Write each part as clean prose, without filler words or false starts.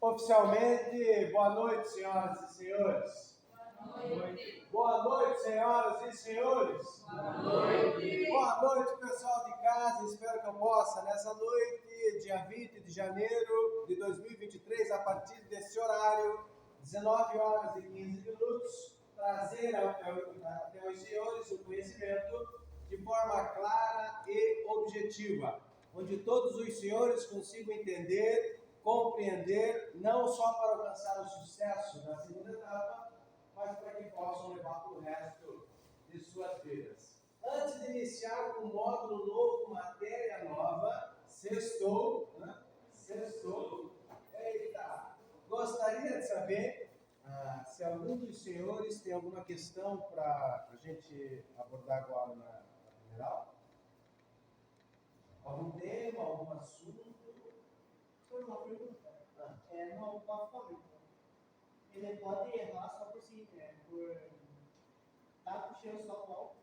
Oficialmente, boa noite, senhoras e senhores. Boa noite. Boa noite, senhoras e senhores. Boa noite. Boa noite, pessoal de casa. Espero que eu possa, nessa noite, dia 20 de janeiro de 2023, a partir desse horário, 19 horas e 15 minutos, trazer até os senhores o conhecimento de forma clara e objetiva, onde todos os senhores consigam entender, compreender, não só para alcançar o sucesso na segunda etapa, mas para que possam levar para o resto de suas vidas. Antes de iniciar com um módulo novo, matéria nova, sextou, eita, gostaria de saber se algum dos senhores tem alguma questão para a gente abordar agora na geral? Algum tema, algum assunto? Foi uma pergunta. No papo ele pode errar só por si, por estar puxando só o álcool.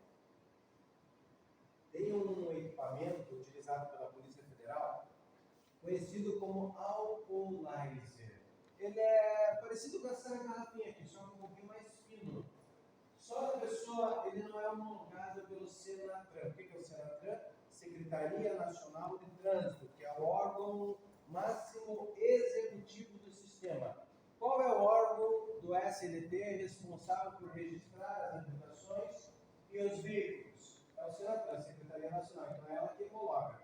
Tem um equipamento utilizado pela Polícia Federal conhecido como alcoolizer. Ele é parecido com essa garrafinha aqui, só que um pouquinho mais fino. Só que a pessoa, ele não é homologado pelo Senatran. O que é o Senatran? Secretaria Nacional de Trânsito, que é o órgão máximo executivo do sistema. Qual é o órgão do SLT responsável por registrar as habilitações e os veículos? É o Senatran, a Secretaria Nacional, então é ela que homologa.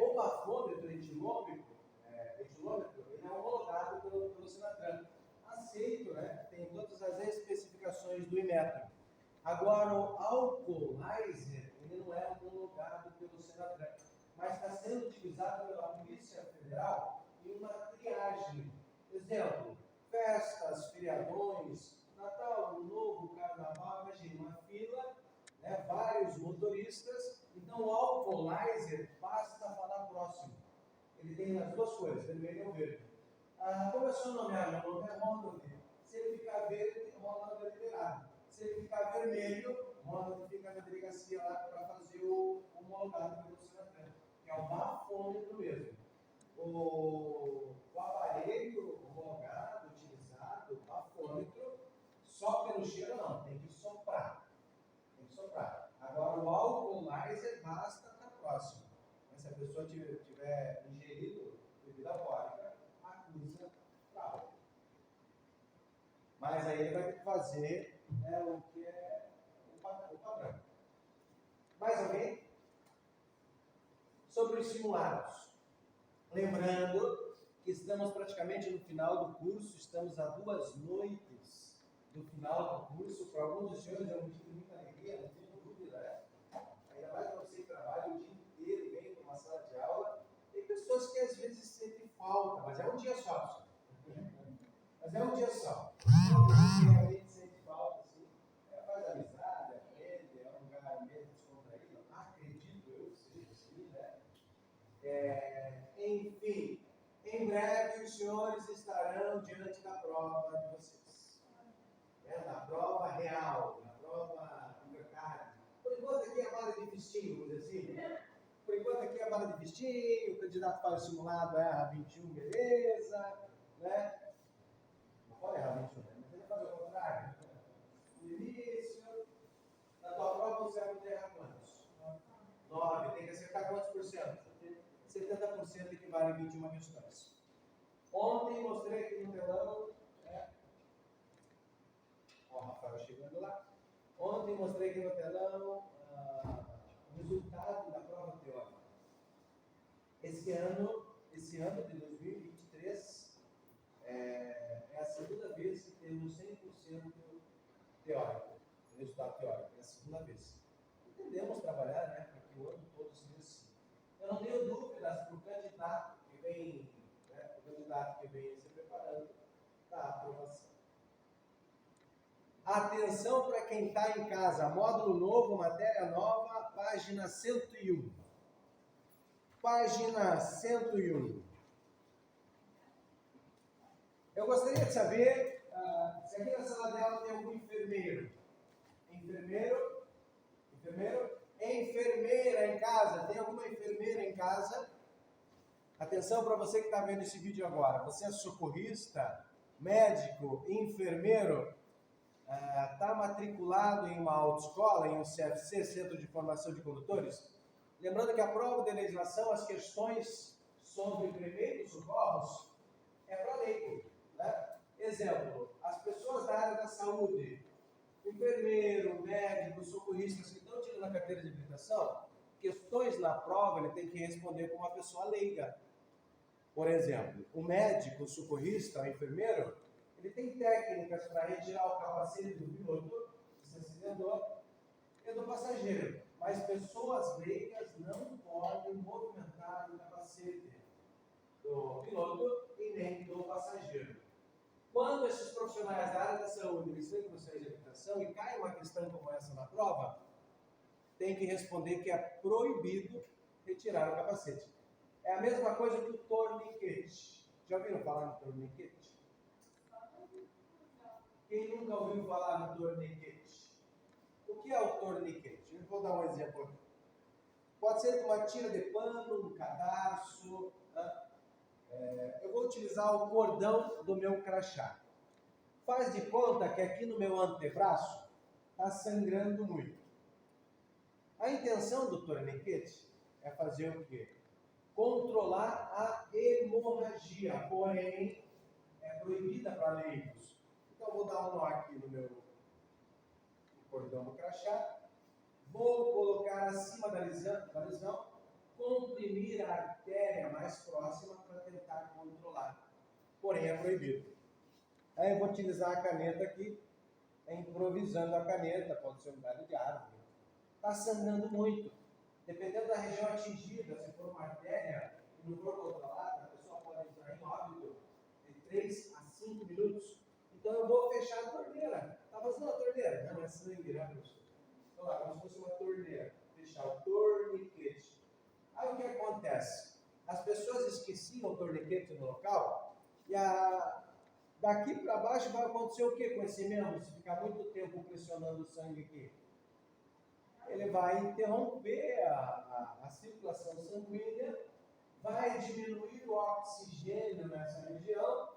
O bafômetro etilômetro, ele é homologado pelo Senatran. Aceito, né? Tem todas as especificações do Inmetro. Agora, o alcoolizer, ele não é homologado pelo Senatran, mas está sendo utilizado pela Polícia Federal em uma triagem. Exemplo, festas, feriadões, Natal, Ano Novo, Carnaval, imagina, uma fila, né, vários motoristas. Então, o alcoolizer basta falar próximo. Ele tem as duas cores, vermelho ou verde. Como é o seu nome? Meu nome é Ronald. Se ele ficar verde, Ronald é liberado. Se ele ficar vermelho, Ronald fica na delegacia lá para fazer o homologado pelo Senatran, que é o bafômetro mesmo. O aparelho homologado, utilizado, o bafômetro, só pelo cheiro não, tem que soprar. Agora, o alcoolizer basta estar próximo. Mas se a pessoa tiver ingerido bebida alcoólica, acusa fraude. Mas aí ele vai ter que fazer o que é o padrão. Mais alguém? Sobre os simulados. Lembrando que estamos praticamente no final do curso, estamos a 2 noites do final do curso. Para alguns dos senhores é um motivo de muita alegria, não tenho dúvida, né? Ainda mais para você que trabalha o dia inteiro, vem para uma sala de aula. Tem pessoas que às vezes sentem falta, mas é um dia só. Mas é um dia só. A gente sente falta, assim, faz amizade, aprende, é um lugar meio descontraído, acredito eu que seja assim, né? Enfim, em breve os senhores estarão diante da prova de vocês. Na prova real, na prova do mercado. Por enquanto aqui é a bala de festinho, vamos dizer assim. Por enquanto aqui é a bala de festinho, o candidato faz o simulado, erra 21, beleza, né? Não pode errar 21, né? Mas ele faz o contrário. No início, na tua prova você vai poder errar quantos? 9, tem que acertar quantos por cento? 70% equivale a 21 questões. Ontem mostrei aqui no telão, ó, o Rafael chegando lá. Ontem mostrei aqui no telão o resultado da prova teórica. Esse ano de 2023, é a segunda vez que temos 100% teórico, resultado teórico, é a segunda vez. Entendemos trabalhar, né, para que o ano todo seja assim. Eu não tenho dúvidas para o candidato que vem, se preparando da aprovação. Atenção para quem está em casa, módulo novo, matéria nova, página 101. Página 101. Eu gostaria de saber se aqui na sala dela tem algum enfermeiro. Enfermeira em casa. Tem alguma enfermeira em casa? Atenção para você que está vendo esse vídeo agora. Você é socorrista, médico, enfermeiro, está matriculado em uma autoescola, em um CFC, Centro de Formação de Condutores? Lembrando que a prova de legislação, as questões sobre primeiros socorros, é para leigo, né? Exemplo, as pessoas da área da saúde, enfermeiro, médico, socorristas que estão tirando a carteira de habilitação, questões na prova ele tem que responder como uma pessoa leiga. Por exemplo, o médico, o socorrista, o enfermeiro, ele tem técnicas para retirar o capacete do piloto, que se acidentou, e do passageiro. Mas pessoas leigas não podem movimentar o capacete do piloto e nem do passageiro. Quando esses profissionais da área da saúde eles têm processo de habilitação e cai uma questão como essa na prova, tem que responder que é proibido retirar o capacete. É a mesma coisa que o torniquete. Já ouviram falar no torniquete? Quem nunca ouviu falar no torniquete? O que é o torniquete? Eu vou dar um exemplo aqui. Pode ser uma tira de pano, um cadarço. Né? Eu vou utilizar o cordão do meu crachá. Faz de conta que aqui no meu antebraço está sangrando muito. A intenção do torniquete é fazer o quê? Controlar a hemorragia, porém é proibida para leigos. Então eu vou dar um nó aqui no meu cordão do crachá, vou colocar acima da lesão, comprimir a artéria mais próxima para tentar controlar, porém é proibido. Aí eu vou utilizar a caneta aqui, improvisando a caneta, pode ser um galho de árvore. Está sangrando muito. Dependendo da região atingida, se for uma artéria e não for controlada, a pessoa pode entrar em óbito de 3 a 5 minutos. Então eu vou fechar a torneira. Está fazendo a torneira? Não, é sangue, né, professor? Então lá, como se fosse uma torneira. Fechar o torniquete. Aí o que acontece? As pessoas esqueciam o torniquete no local e daqui para baixo vai acontecer o que com esse membro? Se ficar muito tempo pressionando o sangue aqui, ele vai interromper a circulação sanguínea, vai diminuir o oxigênio nessa região,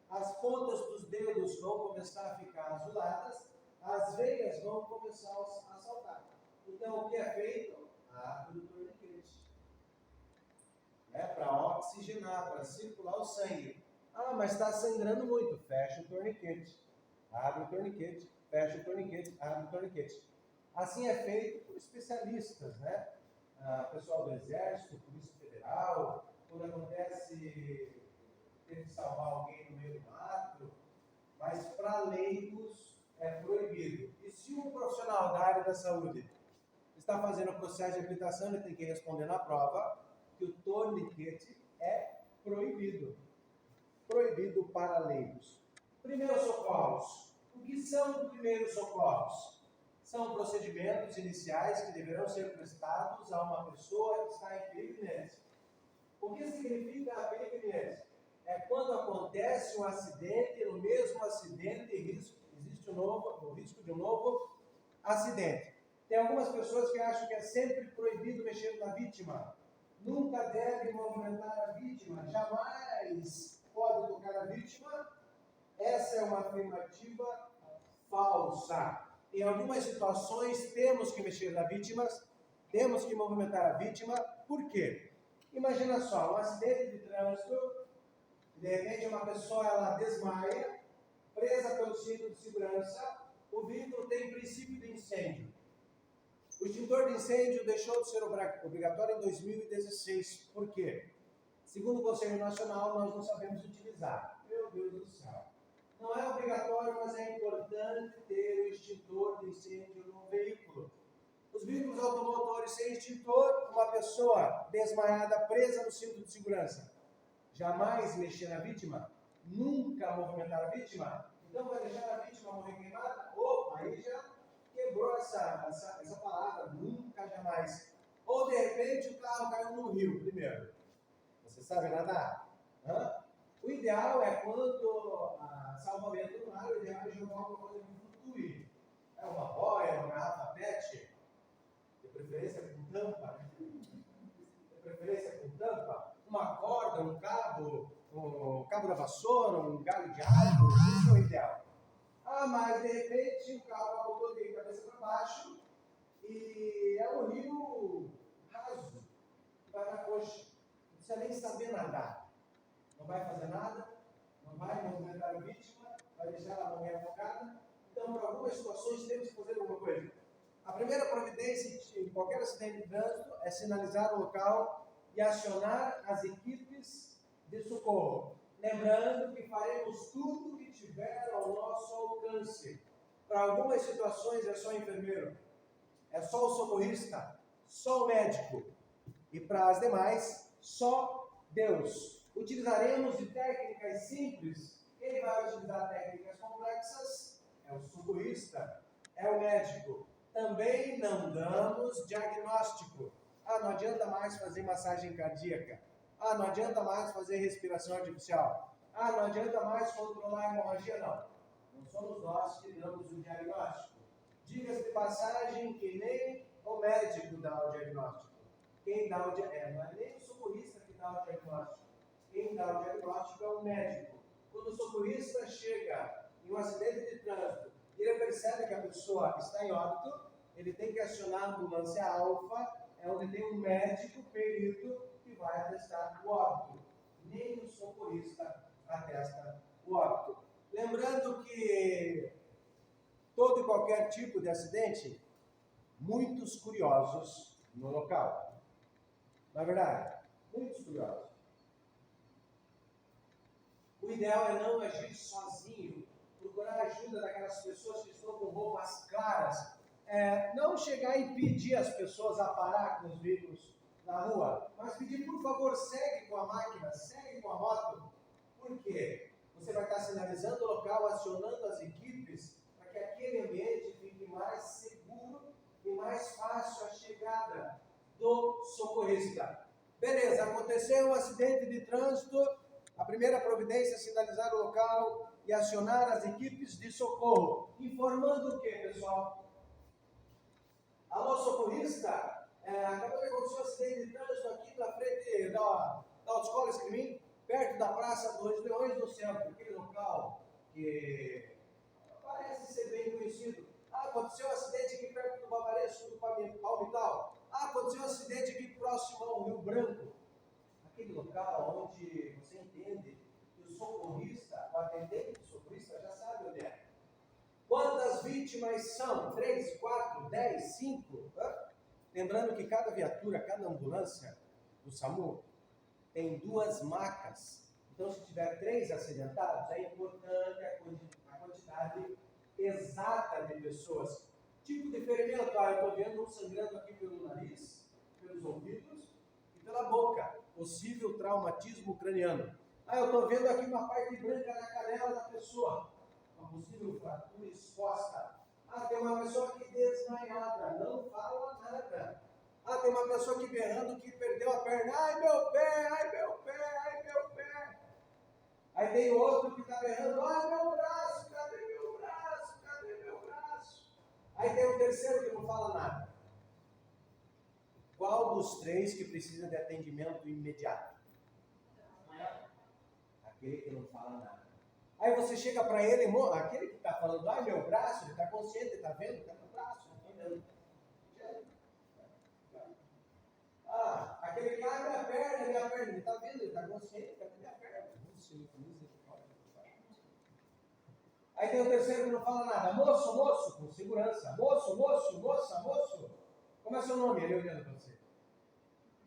as pontas dos dedos vão começar a ficar azuladas, as veias vão começar a saltar. Então, o que é feito? Abre o torniquete. Para oxigenar, para circular o sangue. Ah, mas está sangrando muito. Fecha o torniquete. Abre o torniquete. Fecha o torniquete. Abre o torniquete. Assim é feito por especialistas, né? Pessoal do Exército, Polícia Federal, quando acontece ter que salvar alguém no meio do mato, mas para leigos é proibido. E se um profissional da área da saúde está fazendo o processo de habilitação, ele tem que responder na prova que o torniquete é proibido. Proibido para leigos. Primeiros socorros. O que são primeiros socorros? São procedimentos iniciais que deverão ser prestados a uma pessoa que está em perigo iminente. O que significa a perigo iminente? É quando acontece um acidente, e no mesmo acidente existe o risco de um novo acidente. Tem algumas pessoas que acham que é sempre proibido mexer na vítima. Nunca deve movimentar a vítima, jamais pode tocar a vítima. Essa é uma afirmativa falsa. Em algumas situações temos que mexer na vítima, temos que movimentar a vítima. Por quê? Imagina só, um acidente de trânsito, de repente uma pessoa ela desmaia, presa pelo cinto de segurança, o veículo tem princípio de incêndio. O extintor de incêndio deixou de ser obrigatório em 2016. Por quê? Segundo o Conselho Nacional, nós não sabemos utilizar. Meu Deus do céu. Não é obrigatório, mas é importante ter o extintor de incêndio no veículo. Os veículos automotores sem extintor, uma pessoa desmaiada, presa no cinto de segurança, jamais mexer na vítima, nunca movimentar a vítima, então vai deixar a vítima morrer queimada? Opa, aí já quebrou essa palavra, nunca, jamais. Ou de repente o carro caiu no rio primeiro. Você sabe nadar? O ideal é quando salvamento no mar, o ideal é jogar alguma coisa que flutue. Uma boia, uma garrafa PET, de preferência com tampa, uma corda, um cabo da vassoura, um galho de árvore, isso é o ideal. Mas de repente o carro capotou de cabeça para baixo e é um rio raso, vai na coxa, não precisa nem saber nadar, não vai fazer nada, não vai movimentar a vítima, vai deixar ela morrer afogada. Então, para algumas situações, temos que fazer alguma coisa. A primeira providência em qualquer acidente de trânsito é sinalizar o local e acionar as equipes de socorro. Lembrando que faremos tudo que tiver ao nosso alcance. Para algumas situações é só o enfermeiro, é só o socorrista, só o médico. E para as demais, só Deus. Utilizaremos de técnicas simples. Quem vai utilizar técnicas complexas é o socorrista, é o médico. Também não damos diagnóstico. Não adianta mais fazer massagem cardíaca. Não adianta mais fazer respiração artificial. Não adianta mais controlar a hemorragia, não. Não somos nós que damos o diagnóstico. Diga-se de passagem que nem o médico dá o diagnóstico. Quem dá o diagnóstico, não é nem o socorrista que dá o diagnóstico. Quem dá o diagnóstico é o médico. Quando o socorrista chega em um acidente de trânsito e ele percebe que a pessoa está em óbito, ele tem que acionar a ambulância alfa, onde tem um médico perito que vai atestar o óbito. Nem o socorrista atesta o óbito. Lembrando que todo e qualquer tipo de acidente, muitos curiosos no local. Na verdade, muitos curiosos. O ideal é não agir sozinho, procurar ajuda daquelas pessoas que estão com roupas claras. Não chegar e pedir às pessoas a parar com os veículos na rua, mas pedir, por favor, segue com a máquina, segue com a moto. Por quê? Você vai estar sinalizando o local, acionando as equipes, para que aquele ambiente fique mais seguro e mais fácil a chegada do socorrista. Beleza, aconteceu um acidente de trânsito, a primeira providência é sinalizar o local e acionar as equipes de socorro. Informando o quê, pessoal? Alô, socorrista? Acabou de acontecer um acidente de trânsito aqui na frente da Autoescola Escrimim, perto da Praça dos Leões do Centro, aquele local que parece ser bem conhecido. Aconteceu um acidente aqui perto do Bavareço, do Palmital. Aconteceu um acidente aqui próximo ao Rio Branco. Aquele local onde você entende que o socorrista, o atendente do socorrista já sabe onde é. Quantas vítimas são? 3, 4, 10, 5? Lembrando que cada viatura, cada ambulância do SAMU tem 2 macas. Então, se tiver 3 acidentados, é importante a quantidade exata de pessoas. Tipo de ferimento, eu estou vendo um sangrando aqui pelo nariz, pelos ouvidos e pela boca. Possível traumatismo craniano. Eu estou vendo aqui uma parte branca na canela da pessoa. Uma possível fratura exposta. Tem uma pessoa aqui desmaiada, não fala nada. Tem uma pessoa aqui berrando que perdeu a perna. Ai meu pé, ai meu pé, ai meu pé. Aí tem outro que está berrando, ai meu braço, cadê meu braço, cadê meu braço? Aí tem o terceiro que não fala nada. Qual dos 3 que precisa de atendimento imediato? Aquele que não fala nada. Aí você chega para ele, aquele que está falando, ai meu braço, ele está consciente, está vendo? Está no braço, não está vendo. Aquele que, ai minha perna, ele está vendo, ele está consciente, cadê minha perna? Aí tem o terceiro que não fala nada, moço, com segurança, moço, como é seu nome? Ele olhando para você.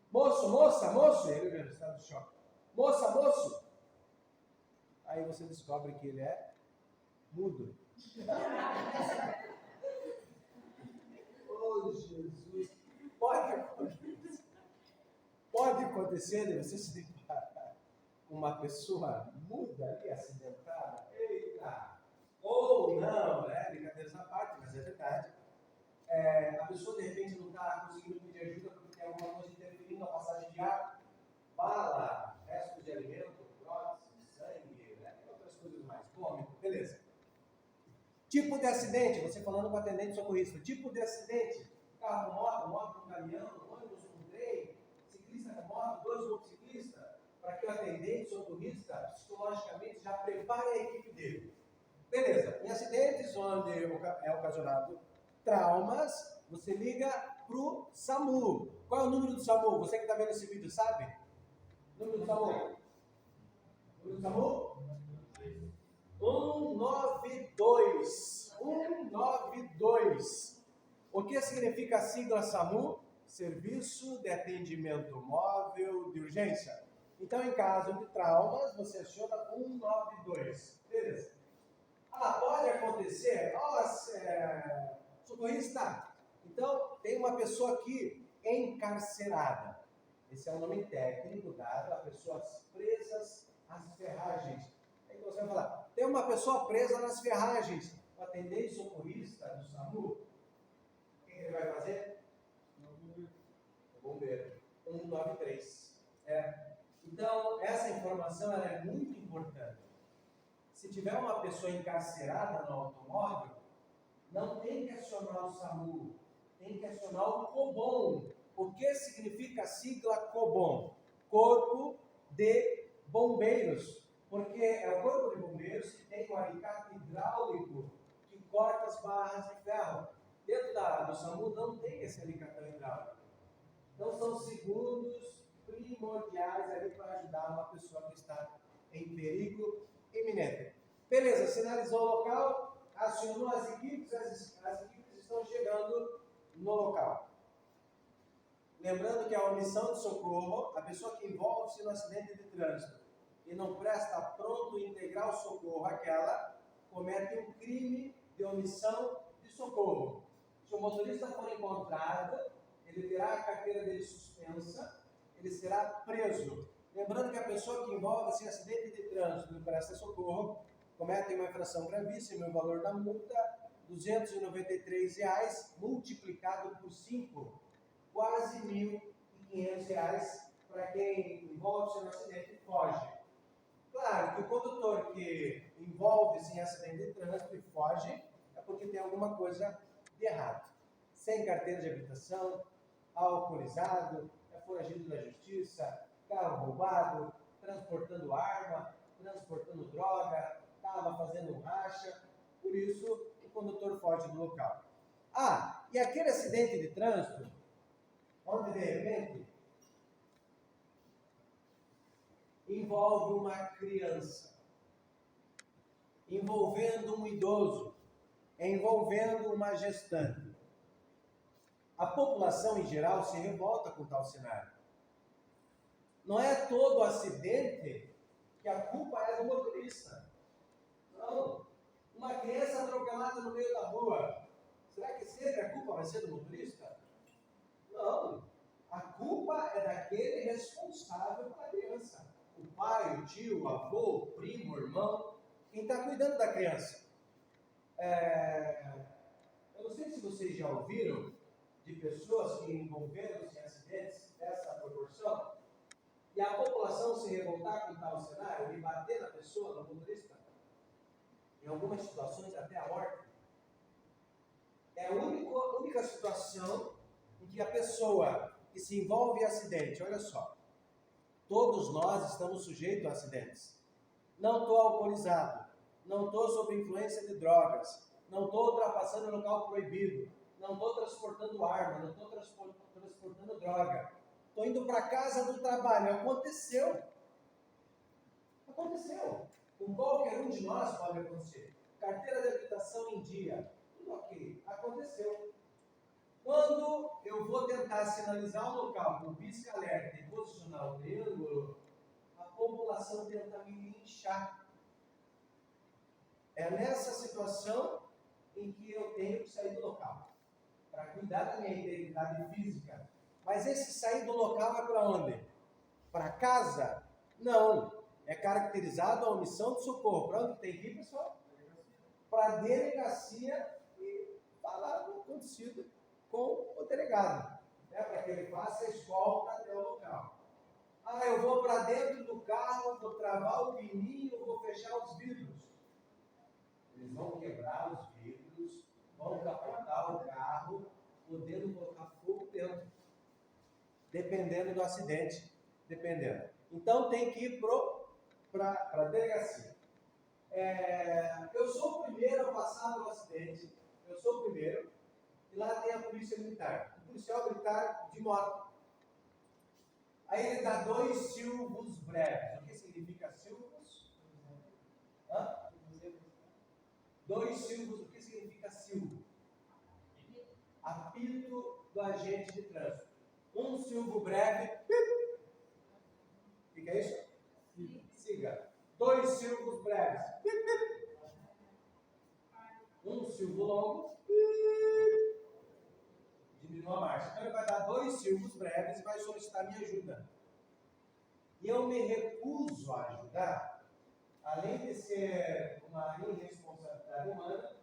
Moço, ele olhando, está no choque. Moço. Aí você descobre que ele é mudo. Oh, Jesus. Pode acontecer de você se deparar com uma pessoa muda ali, acidentada. Eita! Ou não, brincadeiras à parte, mas é verdade. A pessoa de repente não está conseguindo pedir ajuda porque tem alguma coisa interferindo na passagem de ar, bala, restos de alimento, prótese, sangue, outras coisas mais. Vômito, beleza. Tipo de acidente, você falando com o atendente socorrista. Tipo de acidente: carro com moto com caminhão, ônibus com trem, ciclista com moto, 2 motociclistas. para que o atendente socorrista, psicologicamente, já prepare a equipe dele. Beleza, em acidentes onde é ocasionado traumas, você liga para o SAMU. Qual é o número do SAMU? Você que está vendo esse vídeo sabe? Número do SAMU? Número do SAMU? 192. 192. O que significa a sigla SAMU? Serviço de Atendimento Móvel de Urgência. Então, em caso de traumas, você aciona 192. Beleza. Pode acontecer, socorrista, então tem uma pessoa aqui encarcerada. Esse é o nome técnico dado a pessoas presas às ferragens. Aí você vai falar, tem uma pessoa presa nas ferragens. O atendente socorrista do SAMU, o que ele vai fazer? Bombeiro. 193. Então, essa informação ela é muito importante. Se tiver uma pessoa encarcerada no automóvel, não tem que acionar o SAMU, tem que acionar o COBOM. O que significa a sigla COBOM? Corpo de Bombeiros. Porque é o Corpo de Bombeiros que tem o alicate hidráulico que corta as barras de ferro. Dentro do SAMU não tem esse alicatão hidráulico. Então são segundos primordiais ali para ajudar uma pessoa que está em perigo iminente. Beleza, sinalizou o local, acionou as equipes estão chegando no local. Lembrando que a omissão de socorro, a pessoa que envolve-se no acidente de trânsito e não presta pronto e integral socorro àquela, comete um crime de omissão de socorro. Se o motorista for encontrado, ele terá a carteira dele suspensa, ele será preso. Lembrando que a pessoa que envolve-se em acidente de trânsito e presta socorro, comete uma infração gravíssima, o valor da multa, R$ 293, multiplicado por 5, quase R$ 1.500 para quem envolve-se no acidente e foge. Claro que o condutor que envolve-se em acidente de trânsito e foge é porque tem alguma coisa de errado. Sem carteira de habilitação, alcoolizado, é foragido da justiça, carro roubado, transportando arma, transportando droga, estava fazendo um racha, por isso o condutor foge do local. E aquele acidente de trânsito, onde de repente envolve uma criança, envolvendo um idoso, envolvendo uma gestante. A população em geral se revolta com tal cenário. Não é todo acidente que a culpa é do motorista. Não. Uma criança atropelada no meio da rua, será que sempre a culpa vai ser do motorista? Não. A culpa é daquele responsável pela criança. O pai, o tio, o avô, o primo, o irmão, quem está cuidando da criança. Eu não sei se vocês já ouviram de pessoas que envolveram-se em acidentes dessa proporção, e a população se revoltar com tal cenário, e bater na pessoa, no motorista, em algumas situações até a morte. É a única situação em que a pessoa que se envolve em acidente, olha só, todos nós estamos sujeitos a acidentes. Não estou alcoolizado, não estou sob influência de drogas, não estou ultrapassando o local proibido, não estou transportando arma, não estou transportando droga. Estou indo para casa do trabalho. Aconteceu. Com qualquer um de nós pode acontecer. Carteira de habilitação em dia. Tudo ok. Aconteceu. Quando eu vou tentar sinalizar o local com pisca-alerta e posicionar o triângulo, a população tenta me linchar. É nessa situação em que eu tenho que sair do local, para cuidar da minha integridade física. Mas esse sair do local é para onde? Para casa? Não. É caracterizado a omissão de socorro. Para onde tem que ir, pessoal? Para a delegacia e falar do acontecido com o delegado. Para que ele faça a escolta até o local. Eu vou para dentro do carro, vou travar o pininho, vou fechar os vidros. Eles vão quebrar os vidros, vão capotar o carro, podendo colocar fogo dentro. Dependendo do acidente, dependendo. Então tem que ir para a delegacia. Eu sou o primeiro a passar pelo acidente, eu sou o primeiro, e lá tem a polícia militar. O policial militar de moto. Aí ele dá 2 silvos breves. O que significa silvos? Hã? 2 silvos, o que significa silvo? Apito do agente de trânsito. Um silvo breve. O que é isso? Siga. 2 silvos breves. Um silvo longo. Diminua a marcha. Então ele vai dar 2 silvos breves e vai solicitar minha ajuda. E eu me recuso a ajudar, além de ser uma irresponsabilidade humana,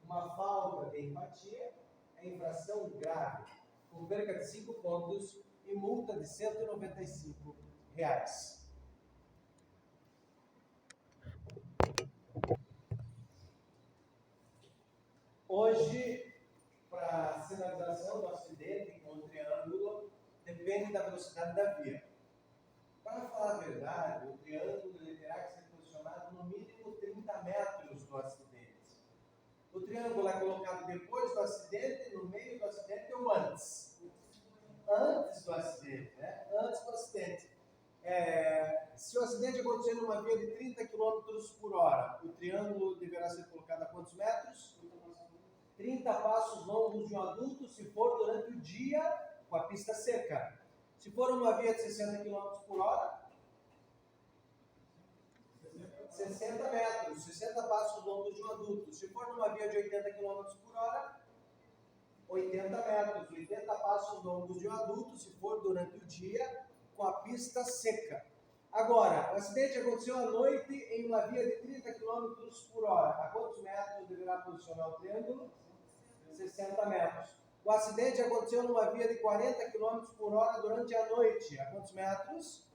uma falta de empatia, é infração grave, com perca de 5 pontos e multa de R$195. Hoje, para a sinalização do acidente com o triângulo, depende da velocidade da via. Para falar a verdade, o triângulo terá que ser posicionado no mínimo 30 metros do acidente. O triângulo é colocado depois do acidente, no meio do acidente ou antes? Antes do acidente, né? Antes do acidente. Se o acidente acontecer numa via de 30 km por hora, o triângulo deverá ser colocado a quantos metros? 30 passos longos de um adulto, se for durante o dia, com a pista seca. Se for uma via de 60 km por hora, 60 metros, 60 passos longos de um adulto. Se for numa via de 80 km por hora, 80 metros, 80 passos longos de um adulto, se for durante o dia, com a pista seca. Agora, o acidente aconteceu à noite em uma via de 30 km por hora. A quantos metros deverá posicionar o triângulo? 60 metros. O acidente aconteceu numa via de 40 km por hora durante a noite. A quantos metros?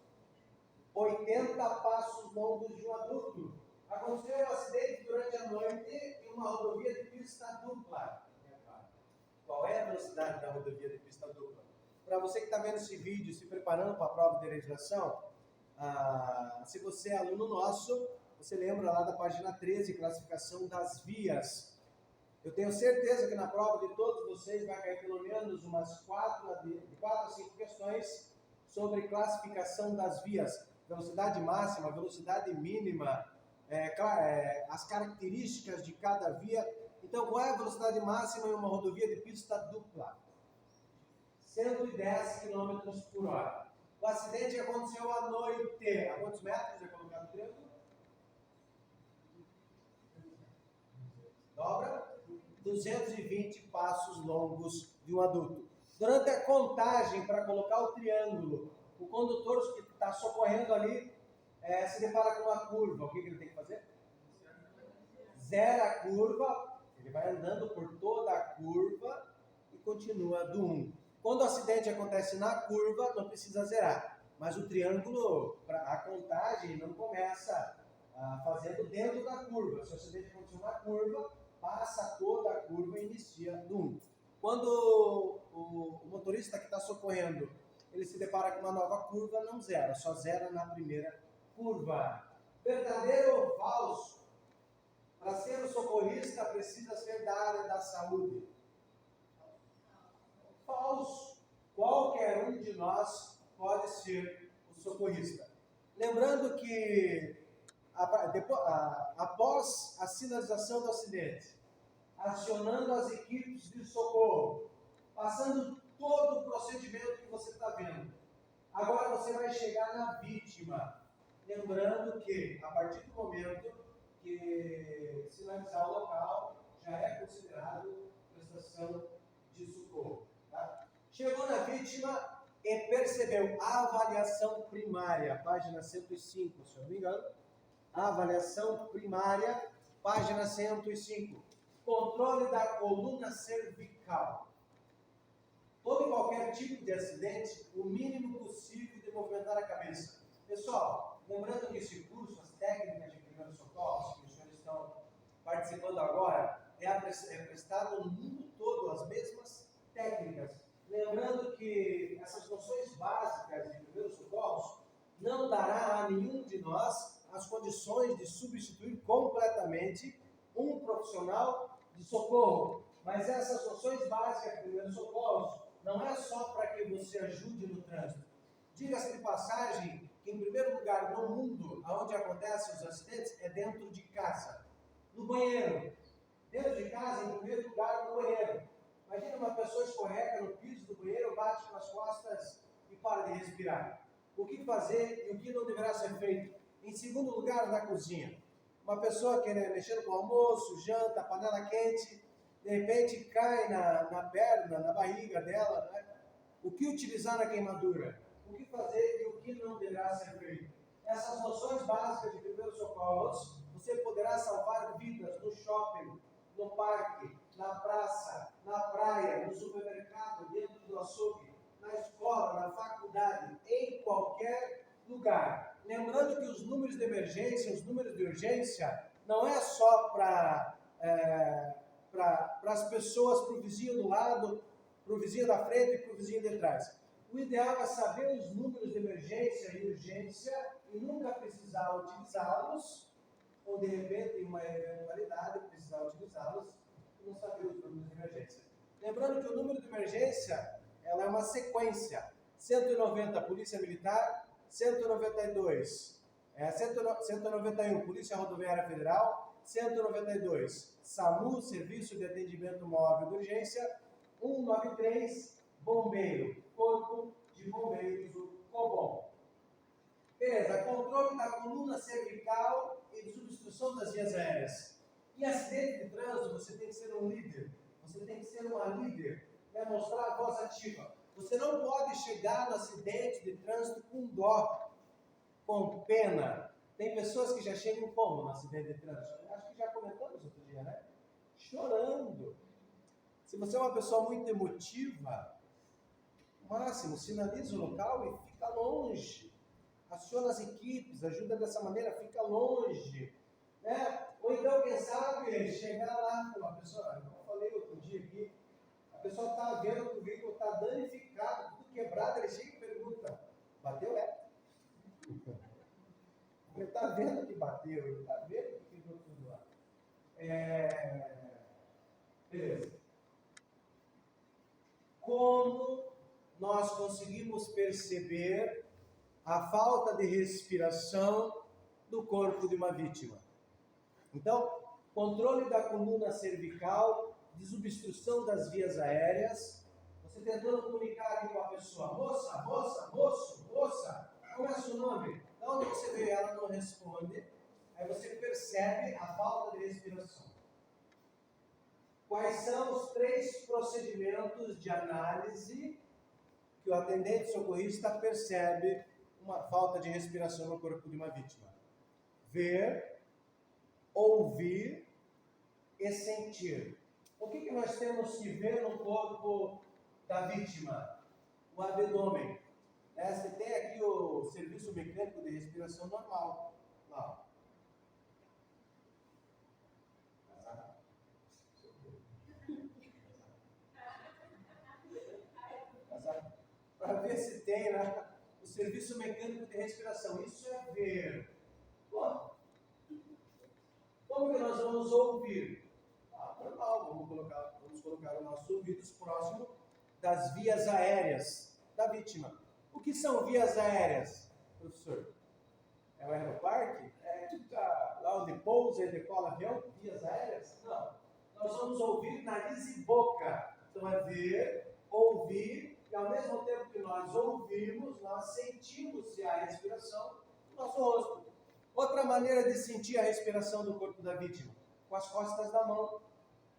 80 passos longos de um adulto. Aconteceu o acidente durante a noite em uma rodovia de pista dupla. Qual é a velocidade da rodovia de pista dupla? Para você que está vendo esse vídeo, se preparando para a prova de legislação, se você é aluno nosso, você lembra lá da página 13, classificação das vias. Eu tenho certeza que na prova de todos vocês vai cair pelo menos umas 4 a 5 questões sobre classificação das vias. Velocidade máxima, velocidade mínima, as características de cada via. Então, qual é a velocidade máxima em uma rodovia de pista dupla? 110 km por hora. O acidente aconteceu à noite. A quantos metros é colocado o triângulo? Dobra? 220 passos longos de um adulto. Durante a contagem para colocar o triângulo, o condutor que está socorrendo ali se depara com uma curva. O que ele tem que fazer? Zera a curva, ele vai andando por toda a curva e continua do 1. Quando o acidente acontece na curva, não precisa zerar. Mas o triângulo, a contagem não começa fazendo dentro da curva. Se o acidente aconteceu na curva, passa toda a curva e inicia do 1. Quando o motorista que está socorrendo, ele se depara com uma nova curva, não zera, só zera na primeira curva. Verdadeiro ou falso? Para ser um socorrista, precisa ser da área da saúde. Falso. Qualquer um de nós pode ser o socorrista. Lembrando que após a sinalização do acidente, acionando as equipes de socorro, passando todo o procedimento que você está vendo, agora você vai chegar na vítima. Lembrando que, a partir do momento que sinalizar o local, já é considerado prestação de socorro. Tá? Chegou na vítima e percebeu a avaliação primária, página 105, se eu não me engano. A avaliação primária, página 105. Controle da coluna cervical. Todo e qualquer tipo de acidente, o mínimo possível de movimentar a cabeça. Pessoal, lembrando que esse curso, as técnicas de primeiros socorros que os senhores estão participando agora, é prestado no mundo todo as mesmas técnicas. Lembrando que essas noções básicas de primeiros socorros não dá há nenhum de nós as condições de substituir completamente um profissional de socorro. Mas essas noções básicas de primeiros socorros não é só para que você ajude no trânsito. Diga-se de passagem que, em primeiro lugar, no mundo, onde acontecem os acidentes, é dentro de casa, no banheiro. Dentro de casa, em primeiro lugar, no banheiro. Imagina uma pessoa escorrega no piso do banheiro, bate com as costas e para de respirar. O que fazer e o que não deverá ser feito? Em segundo lugar, na cozinha. Uma pessoa querendo mexer com o almoço, janta, panela quente, de repente cai na perna, na barriga dela, né? O que utilizar na queimadura? O que fazer e o que não deverá ser feito? Essas noções básicas de primeiros socorros, você poderá salvar vidas no shopping, no parque, na praça, na praia, no supermercado, dentro do açougue, na escola, na faculdade, em qualquer lugar. Lembrando que os números de emergência, os números de urgência, não é só para as pessoas, para o vizinho do lado, para o vizinho da frente e para o vizinho de trás. O ideal é saber os números de emergência e urgência e nunca precisar utilizá-los, ou de repente, em uma eventualidade, precisar utilizá-los e não saber os números de emergência. Lembrando que o número de emergência ela é uma sequência. 190, Polícia Militar, 192, 191, Polícia Rodoviária Federal, 192, SAMU, Serviço de Atendimento Móvel de Urgência, 193, Bombeiro, Corpo de Bombeiros, o COBOM. Beleza, controle da coluna cervical e de substituição das vias aéreas. Em acidente de trânsito, você tem que ser um líder, você tem que ser uma líder, né? Mostrar a voz ativa. Você não pode chegar no acidente de trânsito com dó, com pena. Tem pessoas que já chegam como no acidente de trânsito? Acho que já comentamos outro dia, né? Chorando. Se você é uma pessoa muito emotiva, máximo, sinaliza o local e fica longe. Aciona as equipes, ajuda dessa maneira, fica longe. Né? Ou então, quem sabe, chegar lá com uma pessoa, como eu falei outro dia aqui, a pessoa está vendo que o veículo está danificado, tudo quebrado, ele chega e pergunta, bateu? Ele está vendo que bateu, ele está vendo que ficou tudo lá. Beleza. Como nós conseguimos perceber a falta de respiração do corpo de uma vítima? Então, controle da coluna cervical, desobstrução das vias aéreas, você tentando comunicar aqui com a pessoa, moça, moço, moça, qual é o seu nome? De onde você veio? Ela não responde, aí você percebe a falta de respiração. Quais são os 3 procedimentos de análise que o atendente socorrista percebe uma falta de respiração no corpo de uma vítima? Ver, ouvir e sentir. O que nós temos que ver no corpo da vítima? O abdômen. Você tem aqui o serviço mecânico de respiração normal. Lá. Para ver se tem, né, o serviço mecânico de respiração. Isso é ver. Bom, como que nós vamos ouvir? Normal, vamos colocar os nossos ouvidos próximo das vias aéreas da vítima. O que são vias aéreas, professor? É o aeroparque? Lá onde pousa e decola avião? Vias aéreas? Não. Nós vamos ouvir nariz e boca. Então é ver, ouvir, e ao mesmo tempo que nós ouvimos, nós sentimos se há respiração no nosso rosto. Outra maneira de sentir a respiração do corpo da vítima, com as costas da mão,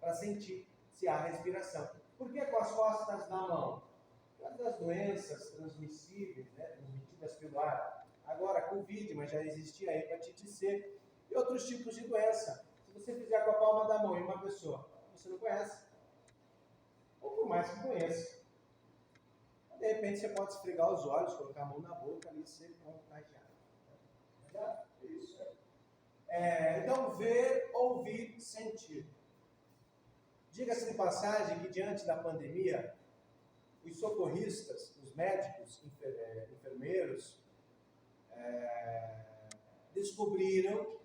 para sentir se há respiração. Por que com as costas da mão? Por causa das doenças transmissíveis, né, transmitidas pelo ar. Agora, Covid, mas já existia a hepatite C e outros tipos de doença. Se você fizer com a palma da mão em uma pessoa que você não conhece, ou por mais que conheça, de repente você pode esfregar os olhos, colocar a mão na boca e ser contagiado. Isso. Então, ver, ouvir, sentir. Diga-se de passagem que diante da pandemia, os socorristas, os médicos, enfermeiros, descobriram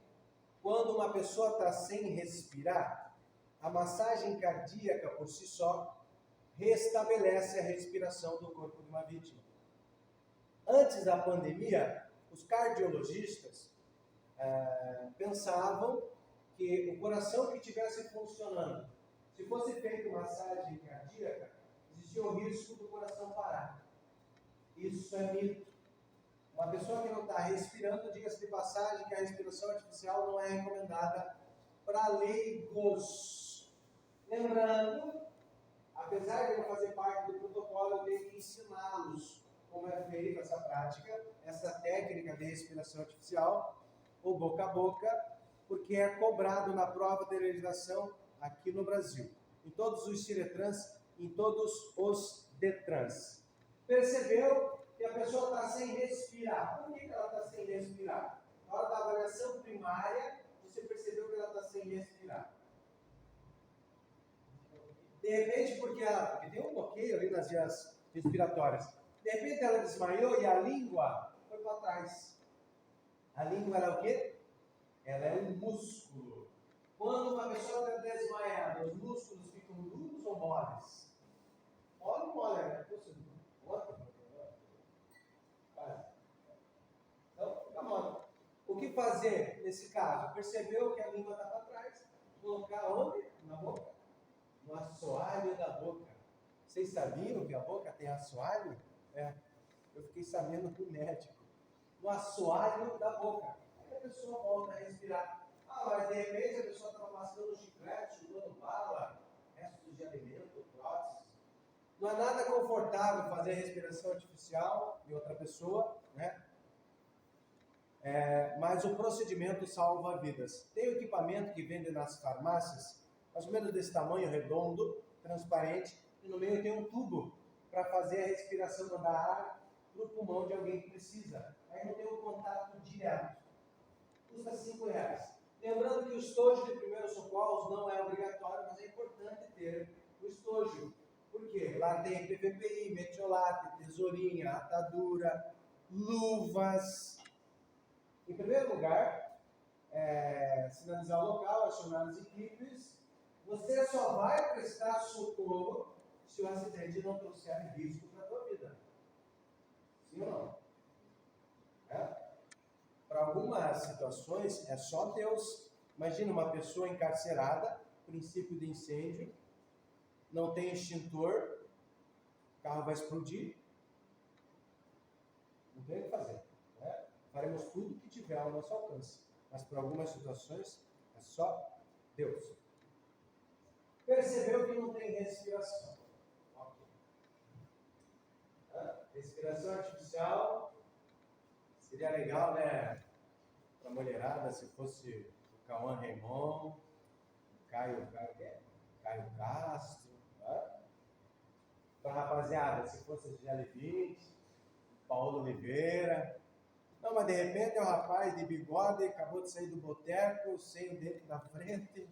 quando uma pessoa está sem respirar, a massagem cardíaca por si só restabelece a respiração do corpo de uma vítima. Antes da pandemia, os cardiologistas pensavam que o coração que estivesse funcionando, se fosse feita massagem cardíaca, existia o risco do coração parar. Isso é mito. Uma pessoa que não está respirando, diga-se de passagem que a respiração artificial não é recomendada para leigos. Lembrando, apesar de não fazer parte do protocolo, eu tenho que ensiná-los como é feita essa prática, essa técnica de respiração artificial, ou boca a boca, porque é cobrado na prova de legislação aqui no Brasil, em todos os Ciretrans, em todos os Detrans. Percebeu que a pessoa está sem respirar? Por que ela está sem respirar? Na hora da avaliação primária, você percebeu que ela está sem respirar. De repente, porque tem um bloqueio ali nas vias respiratórias. De repente ela desmaiou e a língua foi para trás. A língua ela é o quê? Ela é um músculo. Quando uma pessoa está desmaiada, os músculos ficam duros ou moles? Mole, né? Então, fica mole. O que fazer nesse caso? Percebeu que a língua está para trás? Colocar onde? Na boca? No assoalho da boca. Vocês sabiam que a boca tem assoalho? Eu fiquei sabendo do médico. No assoalho da boca. Aí a pessoa volta a respirar. Mas de repente a pessoa estava mascando chiclete, chupando bala, restos de alimento, próteses. Não é nada confortável fazer respiração artificial em outra pessoa, né? Mas o procedimento salva vidas. Tem um equipamento que vende nas farmácias, mais ou menos desse tamanho, redondo, transparente, e no meio tem um tubo para fazer a respiração, mandar ar para o pulmão de alguém que precisa. Aí não tem um contato direto. Custa R$5. Lembrando que o estojo de primeiros socorros não é obrigatório, mas é importante ter o estojo. Por quê? Lá tem PVPI, metiolate, tesourinha, atadura, luvas. Em primeiro lugar, sinalizar o local, acionar as equipes. Você só vai prestar socorro se o acidente não trouxer risco para a tua vida. Sim ou não? Para algumas situações, é só Deus. Imagina uma pessoa encarcerada, princípio de incêndio, não tem extintor, o carro vai explodir, não tem o que fazer. Faremos tudo o que tiver ao nosso alcance, mas para algumas situações, é só Deus. Percebeu que não tem respiração. Ok. Respiração artificial. Seria legal, né? Para a mulherada, se fosse o Cauã Raymond, o Caio Castro. Para a rapaziada, se fosse o Gisele Bündchen, Paulo Oliveira. Não, mas de repente é um rapaz de bigode, acabou de sair do boteco, sem o dente na frente.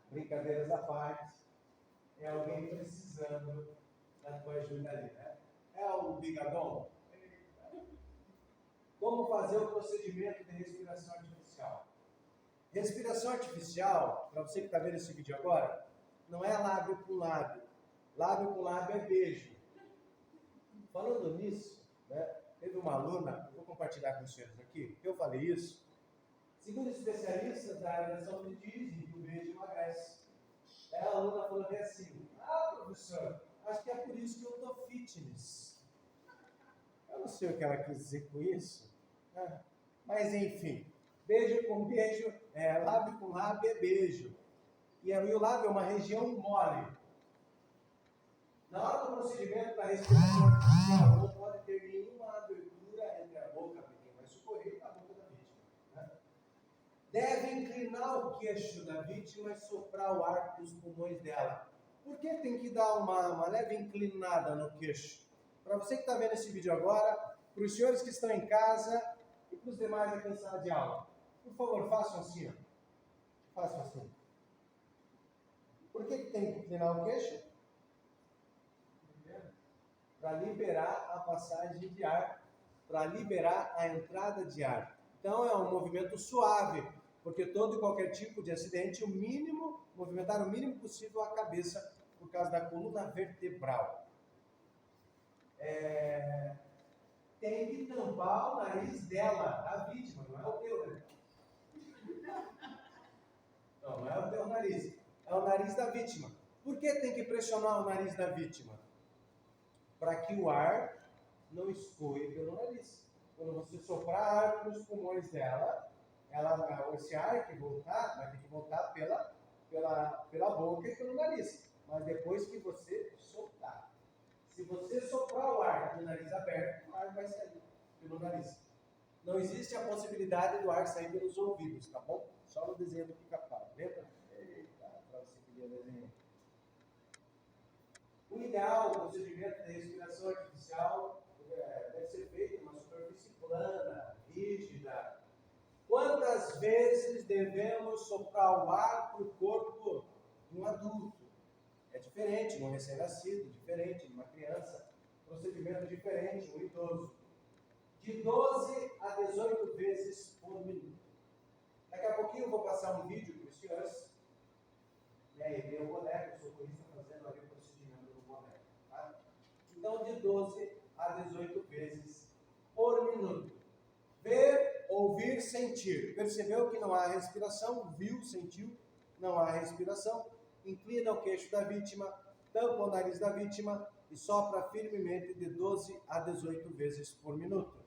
Brincadeiras à parte. É alguém precisando da tua ajuda ali, né? É o bigadão. Como fazer o procedimento de respiração artificial? Respiração artificial, para você que está vendo esse vídeo agora, não é lábio com lábio. Lábio com lábio é beijo. Falando nisso, né, teve uma aluna, vou compartilhar com os senhores aqui, que eu falei isso. Segundo especialistas da área da saúde dizem que o beijo emagrece. Aí a aluna falou assim: professor, acho que é por isso que eu estou fitness. Eu não sei o que ela quis dizer com isso, né? Mas enfim, beijo com beijo, lábio com lábio é beijo. E o lábio é uma região mole. Na hora do procedimento da respiração artificial, não pode ter nenhuma abertura entre a boca de quem vai socorrer e a boca da vítima. Né? Deve inclinar o queixo da vítima e soprar o ar para os pulmões dela. Por que tem que dar uma leve inclinada no queixo? Para você que está vendo esse vídeo agora, para os senhores que estão em casa e para os demais aqui em sala de aula, por favor, façam assim. Façam assim. Por que tem que inclinar o queixo? Para liberar a passagem de ar para liberar a entrada de ar. Então é um movimento suave, porque todo e qualquer tipo de acidente, movimentar o mínimo possível a cabeça por causa da coluna vertebral. Tem que tampar o nariz dela, da vítima, não é o teu, né? Não é o teu nariz, é o nariz da vítima. Por que tem que pressionar o nariz da vítima? Para que o ar não escoe pelo nariz. Quando você soprar ar nos pulmões dela, esse ar que voltar, vai ter que voltar pela boca e pelo nariz. Mas depois que você soltar. Se você soprar o ar com o nariz aberto, o ar vai sair pelo nariz. Não existe a possibilidade do ar sair pelos ouvidos, tá bom? Só no desenho do Pica-Pau, lembra? Eita, para você que queria desenhar. O ideal do procedimento de respiração artificial deve ser feito em uma superfície plana, rígida. Quantas vezes devemos soprar o ar para o corpo de um adulto? É diferente, de um recém-nascido, diferente, de uma criança, procedimento diferente, um idoso. De 12 a 18 vezes por minuto. Daqui a pouquinho eu vou passar um vídeo para os senhores. E aí, tem o boneco, o socorrista fazendo ali o procedimento do boneco. Tá? Então, de 12 a 18 vezes por minuto. Ver, ouvir, sentir. Percebeu que não há respiração? Viu, sentiu? Não há respiração. Inclina o queixo da vítima, tampa o nariz da vítima e sopra firmemente de 12 a 18 vezes por minuto.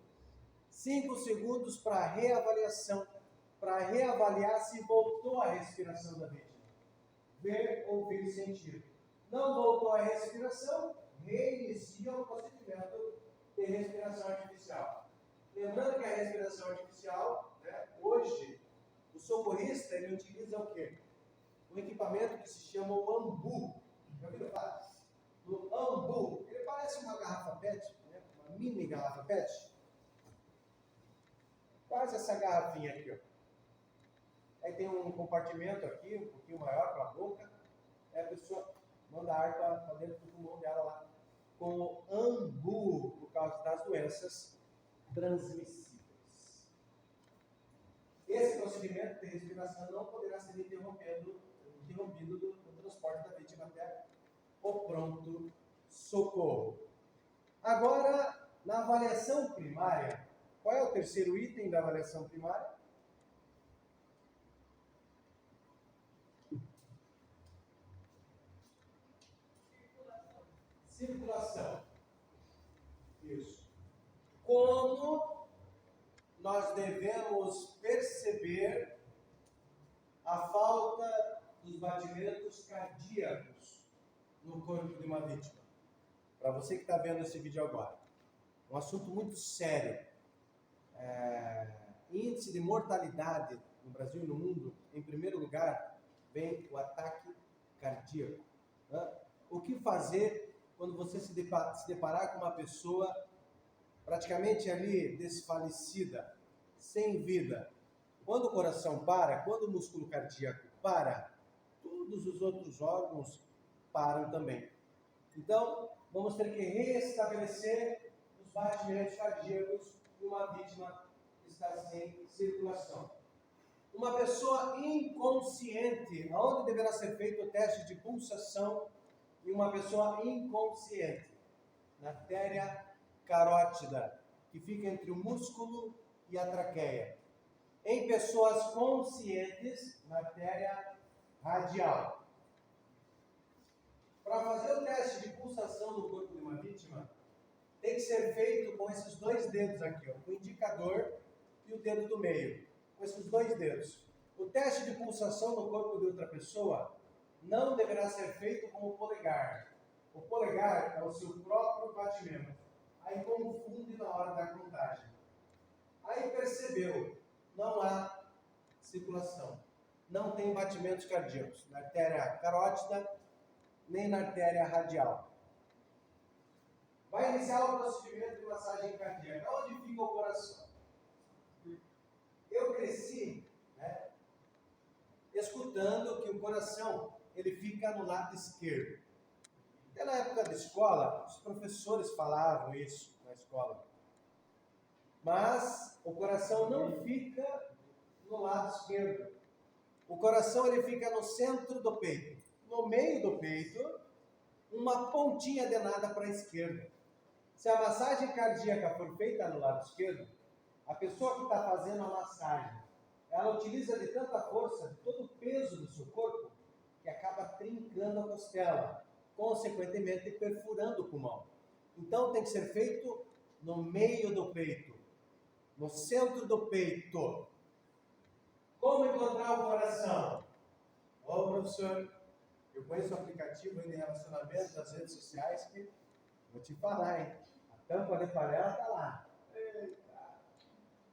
5 segundos para reavaliação, para reavaliar se voltou a respiração da vítima. Ver, ouvir, sentir. Não voltou a respiração, reinicia o procedimento de respiração artificial. Lembrando que a respiração artificial, hoje, o socorrista ele utiliza o quê? Um equipamento que se chama o AMBU. Já ouviram falar? O AMBU, ele parece uma garrafa PET, uma mini garrafa PET. Quase essa garrafinha aqui, ó. Aí tem um compartimento aqui, um pouquinho maior para a boca. Aí a pessoa manda ar para dentro do pulmão dela lá. Com o AMBU, por causa das doenças transmissíveis. Esse procedimento de respiração não poderá ser interrompido do transporte da vítima até o pronto socorro. Agora, na avaliação primária, qual é o terceiro item da avaliação primária? Circulação. Isso. Como nós devemos perceber a falta dos batimentos cardíacos no corpo de uma vítima? Para você que está vendo esse vídeo agora, um assunto muito sério. Índice de mortalidade no Brasil e no mundo, em primeiro lugar, vem o ataque cardíaco. O que fazer quando você se deparar com uma pessoa praticamente ali desfalecida, sem vida? Quando o coração para, quando o músculo cardíaco para, todos os outros órgãos param também. Então, vamos ter que restabelecer os batimentos cardíacos de uma vítima que está sem circulação. Uma pessoa inconsciente, aonde deverá ser feito o teste de pulsação em uma pessoa inconsciente? Na artéria carótida, que fica entre o músculo e a traqueia. Em pessoas conscientes, na artéria radial. Para fazer o teste de pulsação no corpo de uma vítima, tem que ser feito com esses dois dedos aqui, ó, o indicador e o dedo do meio, com esses dois dedos. O teste de pulsação no corpo de outra pessoa não deverá ser feito com o polegar. O polegar é o seu próprio batimento. Aí confunde na hora da contagem. Aí percebeu, não há circulação. Não tem batimentos cardíacos na artéria carótida, nem na artéria radial. Vai iniciar o procedimento de massagem cardíaca. Onde fica o coração? Eu cresci, escutando que o coração ele fica no lado esquerdo. Até na época da escola, os professores falavam isso na escola. Mas o coração não fica no lado esquerdo. O coração ele fica no centro do peito. No meio do peito, uma pontinha de nada para a esquerda. Se a massagem cardíaca for feita no lado esquerdo, a pessoa que está fazendo a massagem, ela utiliza de tanta força, de todo o peso do seu corpo, que acaba trincando a costela, consequentemente perfurando o pulmão. Então tem que ser feito no meio do peito, no centro do peito. Como encontrar o coração? Ô professor, eu conheço um aplicativo aí de relacionamento das redes sociais que, vou te falar, hein? A tampa de panela está lá. Eita.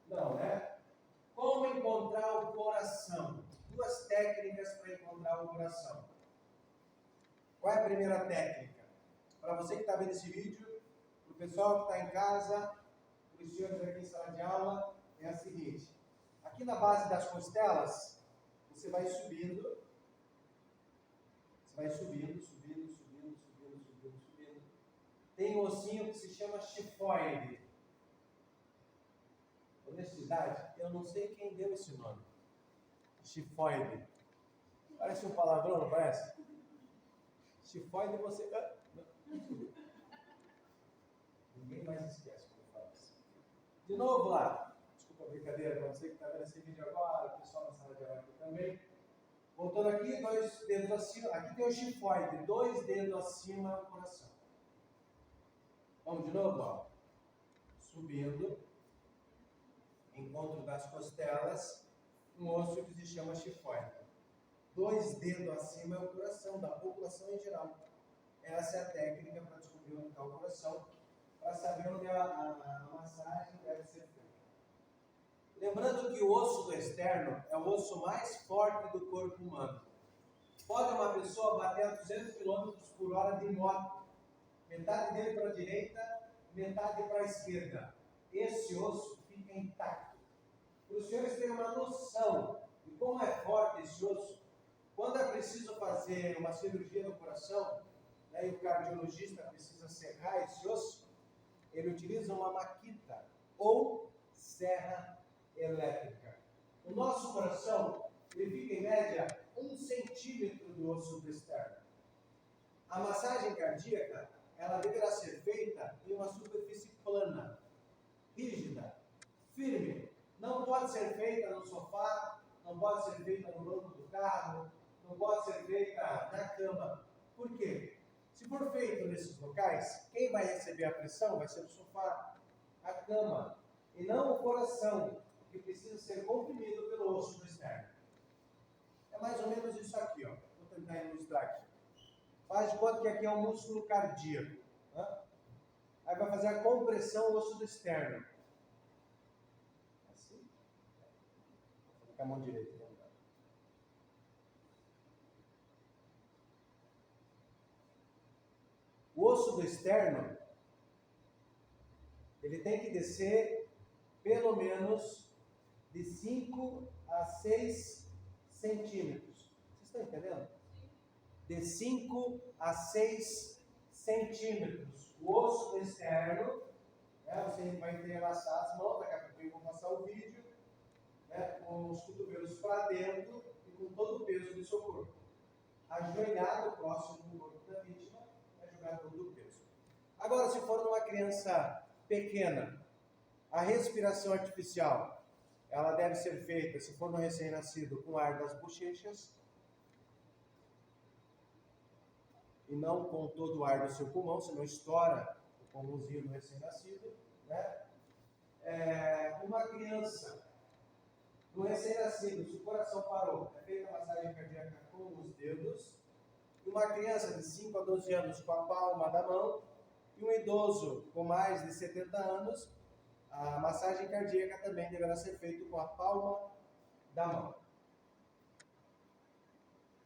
Não, né? Como encontrar o coração? Duas técnicas para encontrar o coração. Qual é a primeira técnica? Para você que está vendo esse vídeo, para o pessoal que está em casa, para os senhores aqui em sala de aula, é a seguinte. Aqui na base das costelas, você vai subindo. Você vai subindo. Tem um ossinho que se chama chifoide. Honestidade, eu não sei quem deu esse nome. Chifoide. Parece um palavrão, não parece? Chifoide você... Ninguém mais esquece quando eu falo isso. De novo lá. Desculpa a brincadeira, para você que está vendo esse vídeo agora, o pessoal na sala de aula aqui também. Voltando aqui, 2 dedos acima. Aqui tem o chifoide, 2 dedos acima do coração. Vamos de novo, ó. Subindo. Encontro das costelas, um osso que se chama chifoide. 2 dedos acima é o coração, da população em geral. Essa é a técnica para descobrir onde está o coração, para saber onde a massagem deve ser feita. Lembrando que o osso do externo é o osso mais forte do corpo humano. Pode uma pessoa bater a 200 km por hora de moto, metade dele para a direita, metade para a esquerda. Esse osso fica intacto. Para os senhores terem uma noção de como é forte esse osso, quando é preciso fazer uma cirurgia no coração, né, e o cardiologista precisa serrar esse osso, ele utiliza uma maquita ou serra elétrica. O nosso coração, ele fica em média 1 centímetro do osso do externo. A massagem cardíaca, ela deverá ser feita em uma superfície plana, rígida, firme. Não pode ser feita no sofá, não pode ser feita no banco do carro, não pode ser feita na cama. Por quê? Se for feito nesses locais, quem vai receber a pressão vai ser o sofá, a cama, e não o coração, que precisa ser comprimido pelo osso do externo. É mais ou menos isso aqui, ó. Vou tentar ilustrar aqui. Faz de conta que aqui é um músculo cardíaco. Né? Aí vai fazer a compressão do osso do externo. Assim. Vou colocar a mão direita. O osso do externo, ele tem que descer pelo menos de 5 a 6 centímetros. Vocês estão entendendo? De 5 a 6 centímetros. O osso do externo, né, você vai entrelaçar as mãos, daqui a pouco eu vou passar o vídeo, né, com os cotovelos para dentro e com todo o peso do seu corpo. Ajoelhado próximo do corpo da vítima, vai jogar todo o peso. Agora, se for numa criança pequena, a respiração artificial, ela deve ser feita, se for no recém-nascido, com ar das bochechas e não com todo o ar do seu pulmão, senão estoura o pulmãozinho do recém-nascido, né? Uma criança, no recém-nascido, se o coração parou, é feita a massagem cardíaca com os dedos, e uma criança de 5 a 12 anos com a palma da mão, e um idoso com mais de 70 anos, a massagem cardíaca também deverá ser feita com a palma da mão.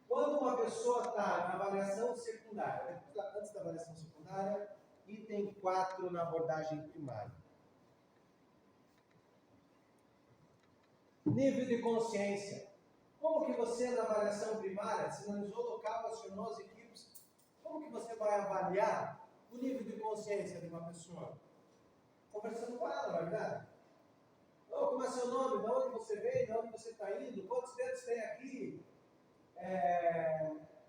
Quando uma pessoa está na avaliação secundária, antes da avaliação secundária, item 4 na abordagem primária. Nível de consciência. Como que você, na avaliação primária, sinalizou local, acionou as equipes, como que você vai avaliar o nível de consciência de uma pessoa? Conversando com ela, não é verdade? Oh, como é seu nome? De onde você veio? De onde você está indo? Quantos dedos tem aqui?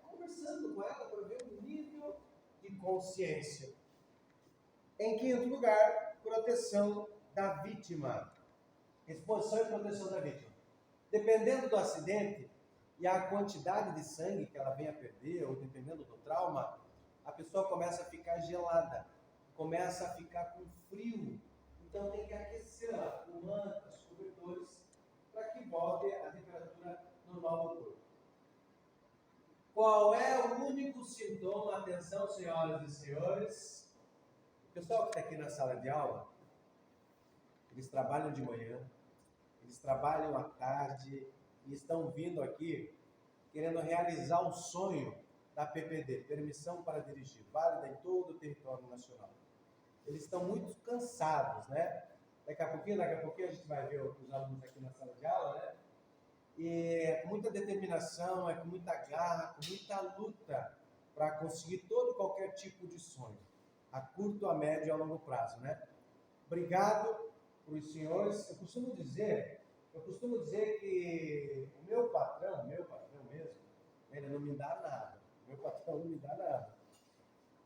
Conversando com ela para ver o nível de consciência. Em quinto lugar, proteção da vítima. Exposição e proteção da vítima. Dependendo do acidente e a quantidade de sangue que ela venha a perder, ou dependendo do trauma, a pessoa começa a ficar gelada, começa a ficar com frio. Então tem que aquecê-la com mantas, cobertores, para que volte a temperatura normal do corpo. Qual é o único sintoma? Atenção, senhoras e senhores. O pessoal que está aqui na sala de aula, eles trabalham de manhã, eles trabalham à tarde e estão vindo aqui querendo realizar o sonho da PPD, Permissão para Dirigir, válida em todo o território nacional. Eles estão muito cansados, né? Daqui a pouquinho a gente vai ver os alunos aqui na sala de aula, né? E é com muita determinação, é com muita garra, com muita luta para conseguir todo e qualquer tipo de sonho, a curto, a médio e a longo prazo, né? Obrigado para os senhores. Eu costumo dizer que o meu patrão mesmo, ele não me dá nada. Meu patrão não me dá nada.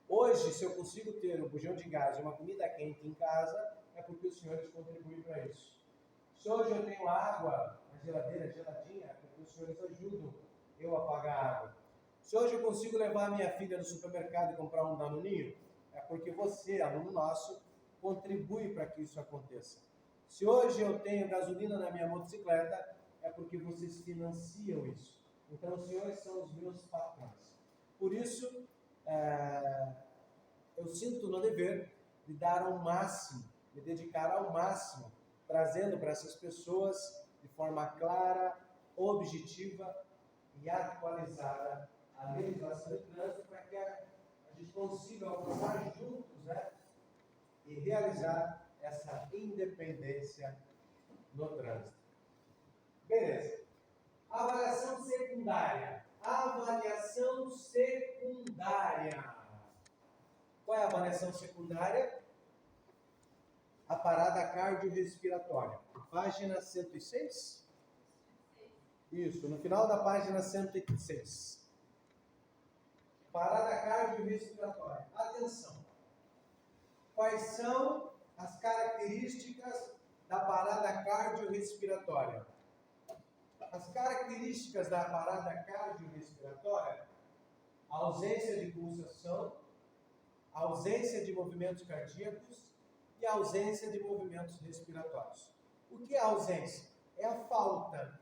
Hoje, se eu consigo ter um bujão de gás e uma comida quente em casa, é porque os senhores contribuem para isso. Se hoje eu tenho água na geladeira geladinha, é porque os senhores ajudam eu a pagar a água. Se hoje eu consigo levar a minha filha no supermercado e comprar um danoninho, é porque você, aluno nosso, contribui para que isso aconteça. Se hoje eu tenho gasolina na minha motocicleta, é porque vocês financiam isso. Então, os senhores são os meus patrões. Por isso, eu sinto no dever de dar ao máximo, me dedicar ao máximo, trazendo para essas pessoas de forma clara, objetiva e atualizada a legislação de trânsito para que a gente consiga alcançar juntos, né, e realizar essa independência no trânsito. Beleza. Avaliação secundária. Avaliação secundária. Qual é a avaliação secundária? A parada cardiorrespiratória. Página 106? Isso, no final da página 106. Parada cardiorrespiratória. Atenção. Quais são as características da parada cardiorrespiratória? As características da parada cardiorrespiratória: ausência de pulsação, ausência de movimentos cardíacos e ausência de movimentos respiratórios. O que é a ausência? É a falta.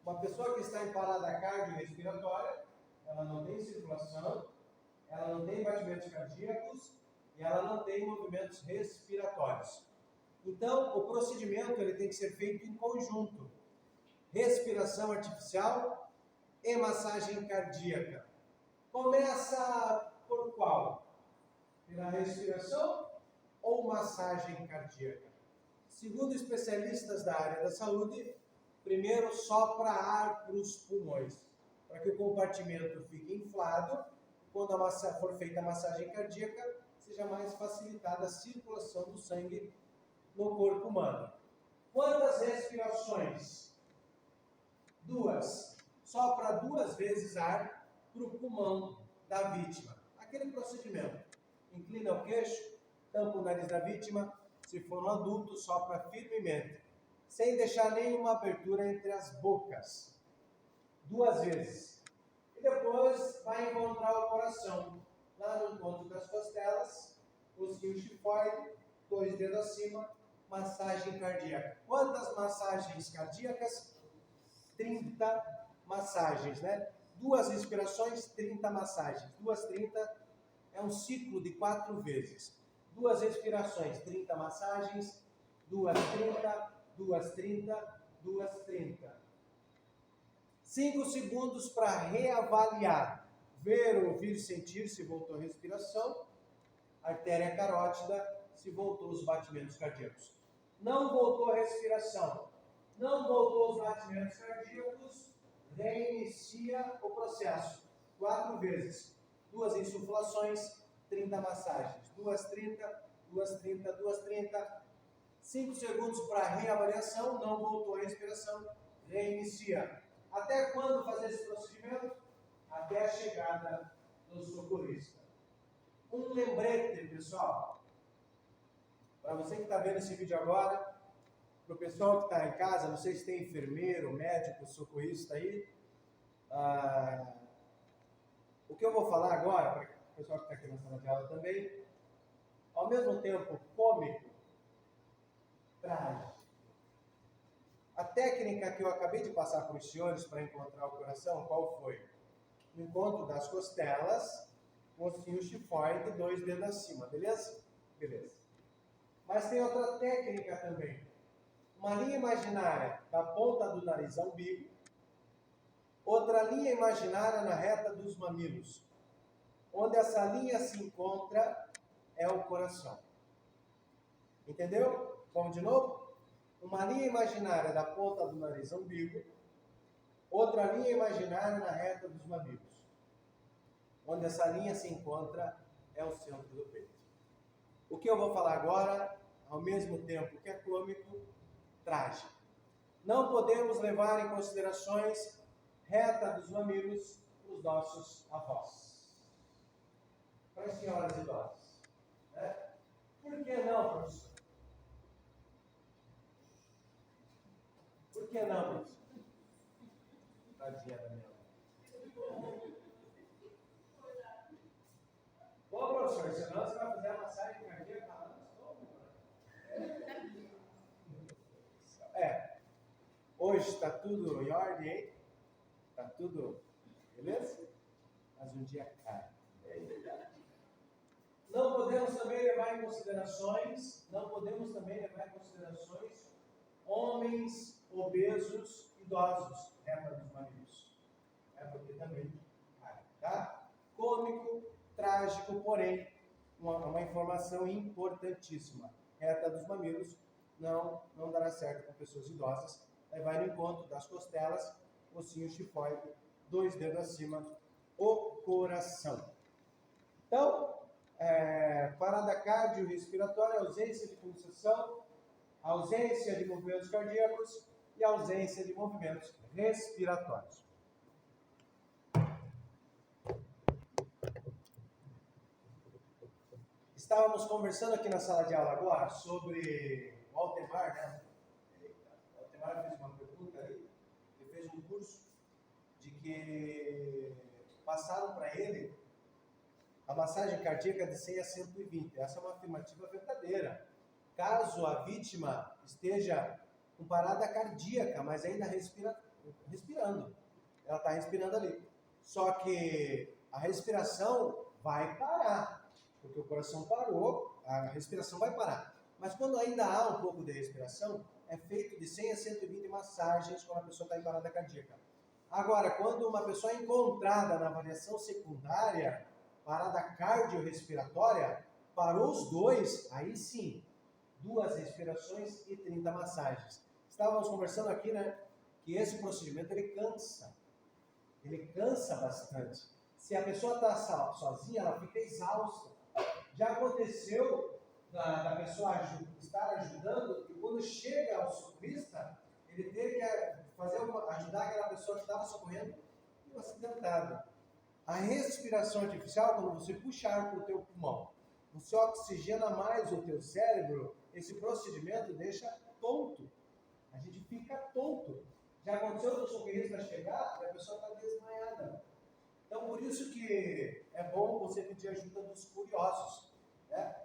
Uma pessoa que está em parada cardiorrespiratória, ela não tem circulação, ela não tem batimentos cardíacos e ela não tem movimentos respiratórios. Então, o procedimento ele tem que ser feito em conjunto. Respiração artificial e massagem cardíaca. Começa por qual? Pela respiração ou massagem cardíaca? Segundo especialistas da área da saúde, primeiro sopra ar para os pulmões, para que o compartimento fique inflado. Quando for feita a massagem cardíaca, seja mais facilitada a circulação do sangue no corpo humano. Quantas respirações? 2. Sopra 2 vezes ar para o pulmão da vítima. Aquele procedimento. Inclina o queixo, tampa o nariz da vítima. Se for um adulto, sopra firmemente, sem deixar nenhuma abertura entre as bocas. 2 vezes. E depois vai encontrar o coração. Lá no encontro das costelas, o chifoide, 2 dedos acima, massagem cardíaca. Quantas massagens cardíacas? 30 massagens, né? 2 respirações, 30 massagens. 2, 30 é um ciclo de 4 vezes. 2 respirações, 30 massagens. 2, 30, 2, 30, 2, 30. 5 segundos para reavaliar. Ver, ouvir, sentir se voltou a respiração. Artéria carótida, se voltou os batimentos cardíacos. Não voltou a respiração. Não voltou os batimentos cardíacos, reinicia o processo. 4 vezes. 2 insuflações, 30 massagens. 2, 30, 2, 30, 2, 30. 5 segundos para reavaliação, não voltou a respiração, reinicia. Até quando fazer esse procedimento? Até a chegada do socorrista. Um lembrete, pessoal, para você que está vendo esse vídeo agora, para o pessoal que está em casa, não sei se tem enfermeiro, médico, socorrista aí, o que eu vou falar agora, para o pessoal que está aqui na sala de aula também, ao mesmo tempo cômico, trágico. A técnica que eu acabei de passar para os senhores para encontrar o coração, qual foi? O encontro das costelas, com o chifóide, 2 dedos acima, beleza? Beleza. Mas tem outra técnica também. Uma linha imaginária da ponta do nariz ao umbigo, outra linha imaginária na reta dos mamilos. Onde essa linha se encontra é o coração. Entendeu? Vamos de novo? Uma linha imaginária da ponta do nariz ao umbigo, outra linha imaginária na reta dos mamilos. Onde essa linha se encontra é o centro do peito. O que eu vou falar agora, ao mesmo tempo que é cômico, trágico. Não podemos levar em considerações reta dos mamilos para os nossos avós. Para as senhoras idosas. Né? Por que não, professor? Por que não, professor? Tadinha da minha. Bom, professor, senão você vai fazer a massagem cardíaca lá no estômago. Hoje está tudo em ordem, hein? Está tudo beleza? Mas um dia cai. Não podemos também levar em considerações, homens obesos, idosos, reta dos mamilos. É porque também cai, tá? Cômico, trágico, porém, uma informação importantíssima. Reta dos mamilos não dará certo com pessoas idosas. Aí vai no encontro das costelas, ossinho chifóide, 2 dedos acima, o coração. Então, parada cardiorrespiratória, ausência de pulsação, ausência de movimentos cardíacos e ausência de movimentos respiratórios. Estávamos conversando aqui na sala de aula agora sobre o Altemar, né? O Altemar fez uma pergunta aí, ele fez um curso de que passaram para ele a massagem cardíaca de 100 a 120. Essa é uma afirmativa verdadeira. Caso a vítima esteja com parada cardíaca, mas ainda respirando, ela está respirando ali. Só que a respiração vai parar, porque o coração parou, a respiração vai parar. Mas quando ainda há um pouco de respiração, é feito de 100 a 120 massagens quando a pessoa está em parada cardíaca. Agora, quando uma pessoa é encontrada na avaliação secundária, parada cardiorrespiratória, parou os 2, aí sim, 2 respirações e 30 massagens. Estávamos conversando aqui, né, que esse procedimento ele cansa bastante. Se a pessoa está sozinha, ela fica exausta. Já aconteceu da pessoa estar ajudando e quando chega ao socorrista, ele teve que ajudar aquela pessoa que estava socorrendo e acidentado. A respiração artificial, quando você puxa ar para o teu pulmão, você oxigena mais o teu cérebro, esse procedimento deixa tonto. A gente fica tonto. Já aconteceu do socorrista chegar e a pessoa está desmaiada. Então, por isso que é bom você pedir ajuda dos curiosos. Né?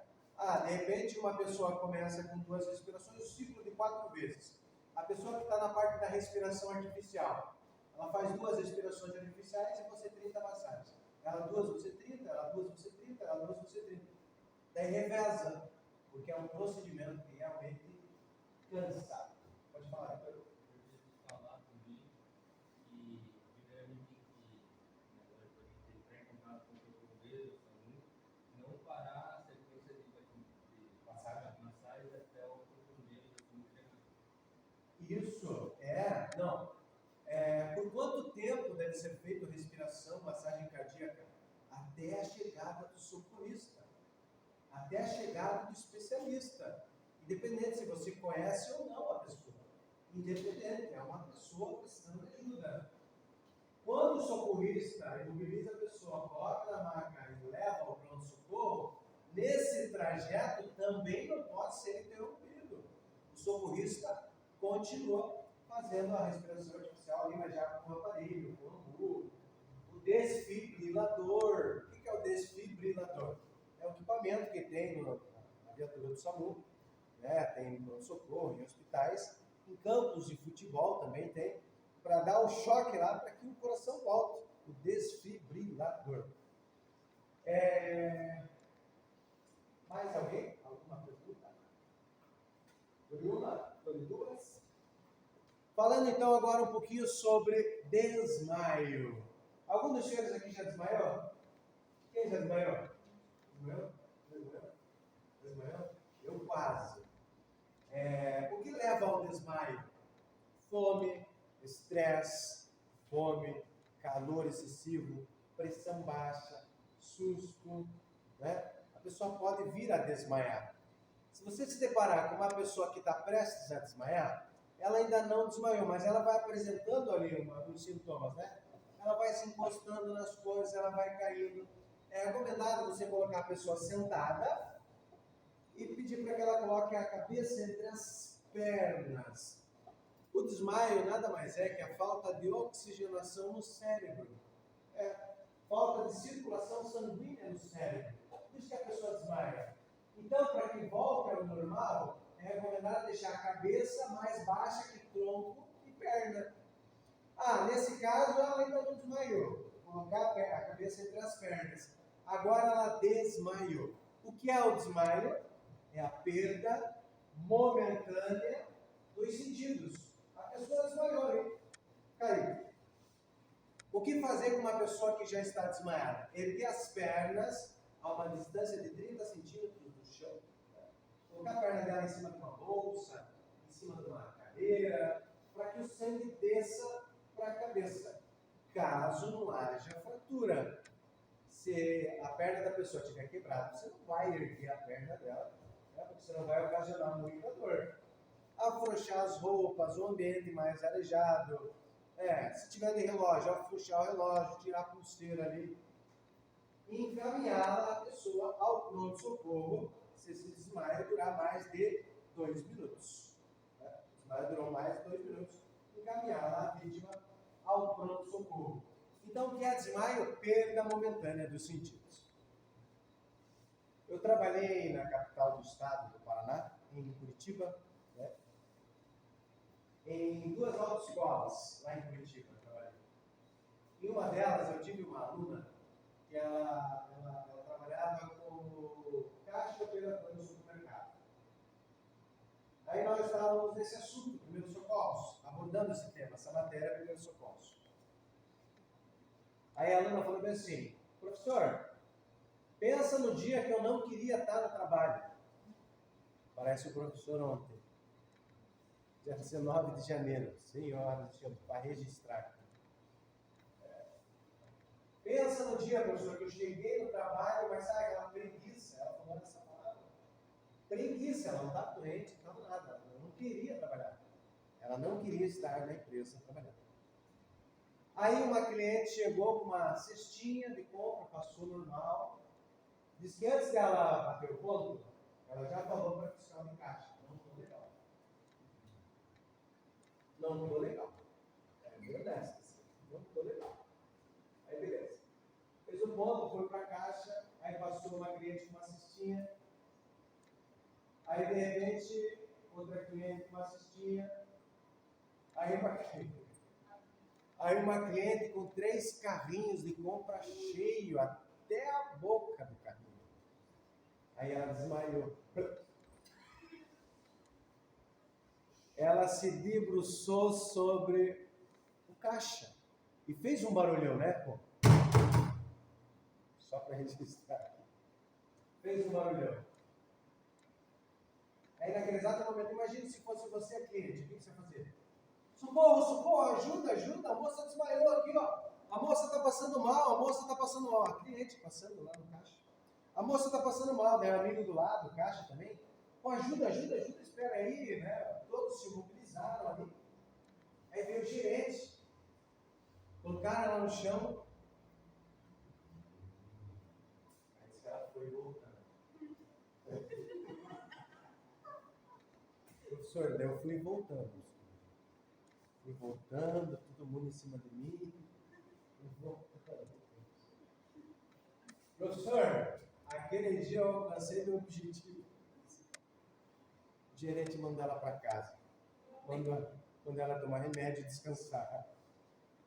De repente, uma pessoa começa com 2 respirações, o ciclo de 4 vezes. A pessoa que está na parte da respiração artificial, ela faz 2 respirações artificiais e você 30 massagens. Ela 2, você 30, ela 2, você 30, ela 2, você 30. Daí reveza, porque é um procedimento que realmente cansa. Pode falar, Pedro. Eu preciso falar também que, primeiramente, que entrar em contato com o bombeiro, não parar a sequência de massagem até o bombeiro chegar. Isso, por quanto tempo deve ser feito respiração, massagem cardíaca? Até a chegada do socorrista, até a chegada do especialista. Independente se você conhece ou não a pessoa. Independente, é uma pessoa precisando de ajuda. Quando o socorrista imobiliza a pessoa, coloca na maca e leva ao pronto-socorro, nesse trajeto também não pode ser interrompido. O socorrista continua fazendo a respiração artificial ali, mas já com o aparelho, com o desfibrilador. O que é o desfibrilador? É o equipamento que tem na viatura do SAMU, né? Tem no socorro, em hospitais, em campos de futebol também tem, para dar o choque lá para que o coração volte. O desfibrilador. Mais alguém? Alguma pergunta? Nenhuma? Duas? Falando então agora um pouquinho sobre desmaio. Algum dos senhores aqui já desmaiou? Quem já desmaiou? Desmaiou? Eu quase. O que leva ao desmaio? Fome, estresse, calor excessivo, pressão baixa, susto, né? A pessoa pode vir a desmaiar. Se você se deparar com uma pessoa que está prestes a desmaiar, ela ainda não desmaiou, mas ela vai apresentando ali os sintomas, né? Ela vai se encostando nas coisas, ela vai caindo. É recomendado você colocar a pessoa sentada e pedir para que ela coloque a cabeça entre as pernas. O desmaio nada mais é que a falta de oxigenação no cérebro. Falta de circulação sanguínea no cérebro. Por isso que a pessoa desmaia. Então, para que volte ao normal, é recomendado deixar a cabeça mais baixa que tronco e perna. Nesse caso, ela ainda não desmaiou. Colocar a cabeça entre as pernas. Agora ela desmaiou. O que é o desmaio? É a perda momentânea dos sentidos. A pessoa desmaiou, hein? Caiu. O que fazer com uma pessoa que já está desmaiada? Erguer as pernas a uma distância de 30 centímetros do chão. Colocar a perna dela em cima de uma bolsa, em cima de uma cadeira, para que o sangue desça para a cabeça. Caso não haja fratura. Se a perna da pessoa estiver quebrada, você não vai erguer a perna dela, né? Porque você não vai ocasionar muita dor. Afrouxar as roupas, o ambiente mais arejado. Se tiver de relógio, afrouxar o relógio, tirar a pulseira ali. E encaminhar a pessoa ao pronto-socorro, se esse desmaio durar mais de 2 minutos. O desmaio durou mais de 2 minutos. Encaminhar a vítima ao pronto-socorro. Então, o que é desmaio? Perda momentânea dos sentidos. Eu trabalhei na capital do estado do Paraná, em Curitiba, né? Em 2 autoescolas lá em Curitiba. Eu trabalhei. Em uma delas, eu tive uma aluna que ela trabalhava como caixa operadora no supermercado. Aí nós estávamos nesse assunto, primeiros socorros, abordando esse tema, essa matéria, primeiros socorros. Aí a aluna falou bem assim: professor, pensa no dia que eu não queria estar no trabalho. Parece o professor ontem, dia 19 de janeiro, senhora, para registrar. Pensa no dia, professor, que eu cheguei no trabalho, mas sabe aquela preguiça? Ela falou essa palavra. Preguiça, ela não estava doente, não estava nada, ela não queria trabalhar. Ela não queria estar na empresa trabalhando. Aí uma cliente chegou com uma cestinha de compra, passou normal. Diz que antes dela bater o ponto, ela já falou para a fiscal de caixa: não ficou legal. Não ficou legal. É verdade, não ficou legal. Aí beleza. Fez o ponto, foi para a caixa, aí passou uma cliente com uma cestinha. Aí de repente, outra cliente com uma cestinha. Aí uma cliente com 3 carrinhos de compra cheio, até a boca do carrinho. Aí ela desmaiou. Ela se debruçou sobre o caixa e fez um barulhão, né, pô? Só para registrar. Fez um barulhão. Aí naquele exato momento, imagine se fosse você a cliente, o que você fazia? Socorro, ajuda, a moça desmaiou aqui, ó. A moça está passando mal, a cliente passando lá no caixa. A moça está passando mal, né? O amigo do lado, o caixa também. Pô, ajuda, espera aí, né? Todos se mobilizaram ali. Aí veio o gerente, colocaram ela no chão. Aí esse cara foi voltando. Professor, daí eu fui voltando. Fui voltando, todo mundo em cima de mim. Fui voltando. Professor, aquele dia eu alcancei meu objetivo. O gerente mandou ela para casa. Quando ela tomar remédio e descansar,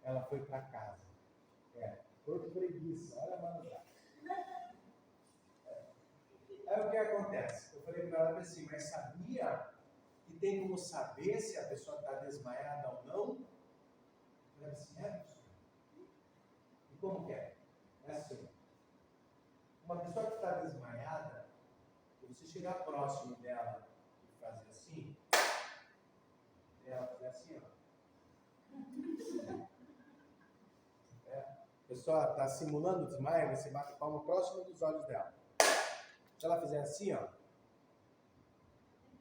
ela foi para casa. Por preguiça, olha a malandragem. Aí o que acontece? Eu falei para ela assim, mas sabia que tem como saber se a pessoa está desmaiada ou não? Eu falei assim, professor? E como que é? É assim. Uma pessoa que está desmaiada, se você chegar próximo dela e fazer assim, ela fazer assim, ó. A pessoa está simulando o desmaio, você bate a palma próximo dos olhos dela. Se ela fizer assim, ó,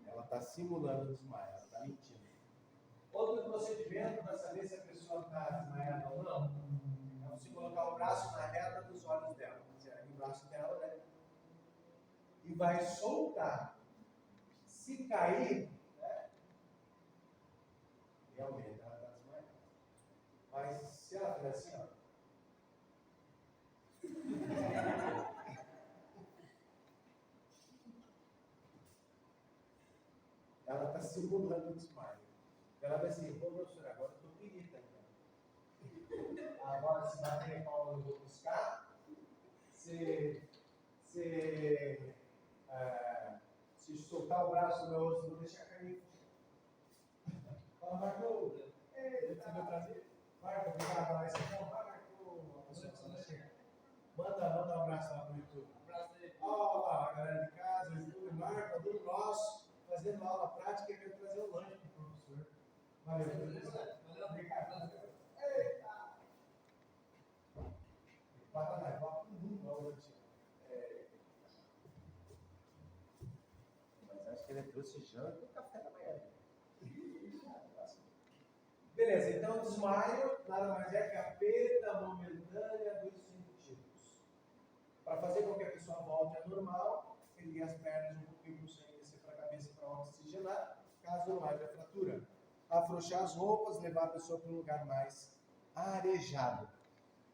ela está simulando o desmaio, ela está mentindo. Outro procedimento para saber se a pessoa está desmaiada ou não, é você colocar o braço na reta dos olhos dela. Você ergue o braço dela, né? E vai soltar. Se cair, né? Realmente ela está desmaiada. Mas se ela fizer assim, ó. Ela está simulando o desmaio. Ela vai assim, pô, professor, agora eu estou pirita. Então. Agora, se bater a palma, eu vou buscar. Se soltar o braço no meu osso, eu vou deixar cair. Fala, Marco. Você veio trazer? Marco, obrigado. Vai, Manda um abraço lá pro YouTube. Olha lá, a galera de casa, o YouTube, Marco, aluno nosso, fazendo aula prática e veio trazer o lanche pro professor. Valeu, professor. Obrigado. Eita! Bata mais, bota um lanche. Mas acho que ele trouxe janta e café da manhã. Beleza, então o desmaio nada mais é que a perda momentânea dos sentidos. Para fazer com que a pessoa volte ao normal, erguer as pernas um pouquinho para o sangue descer para a cabeça para oxigenar, caso não haja fratura. Afrouxar as roupas, levar a pessoa para um lugar mais arejado.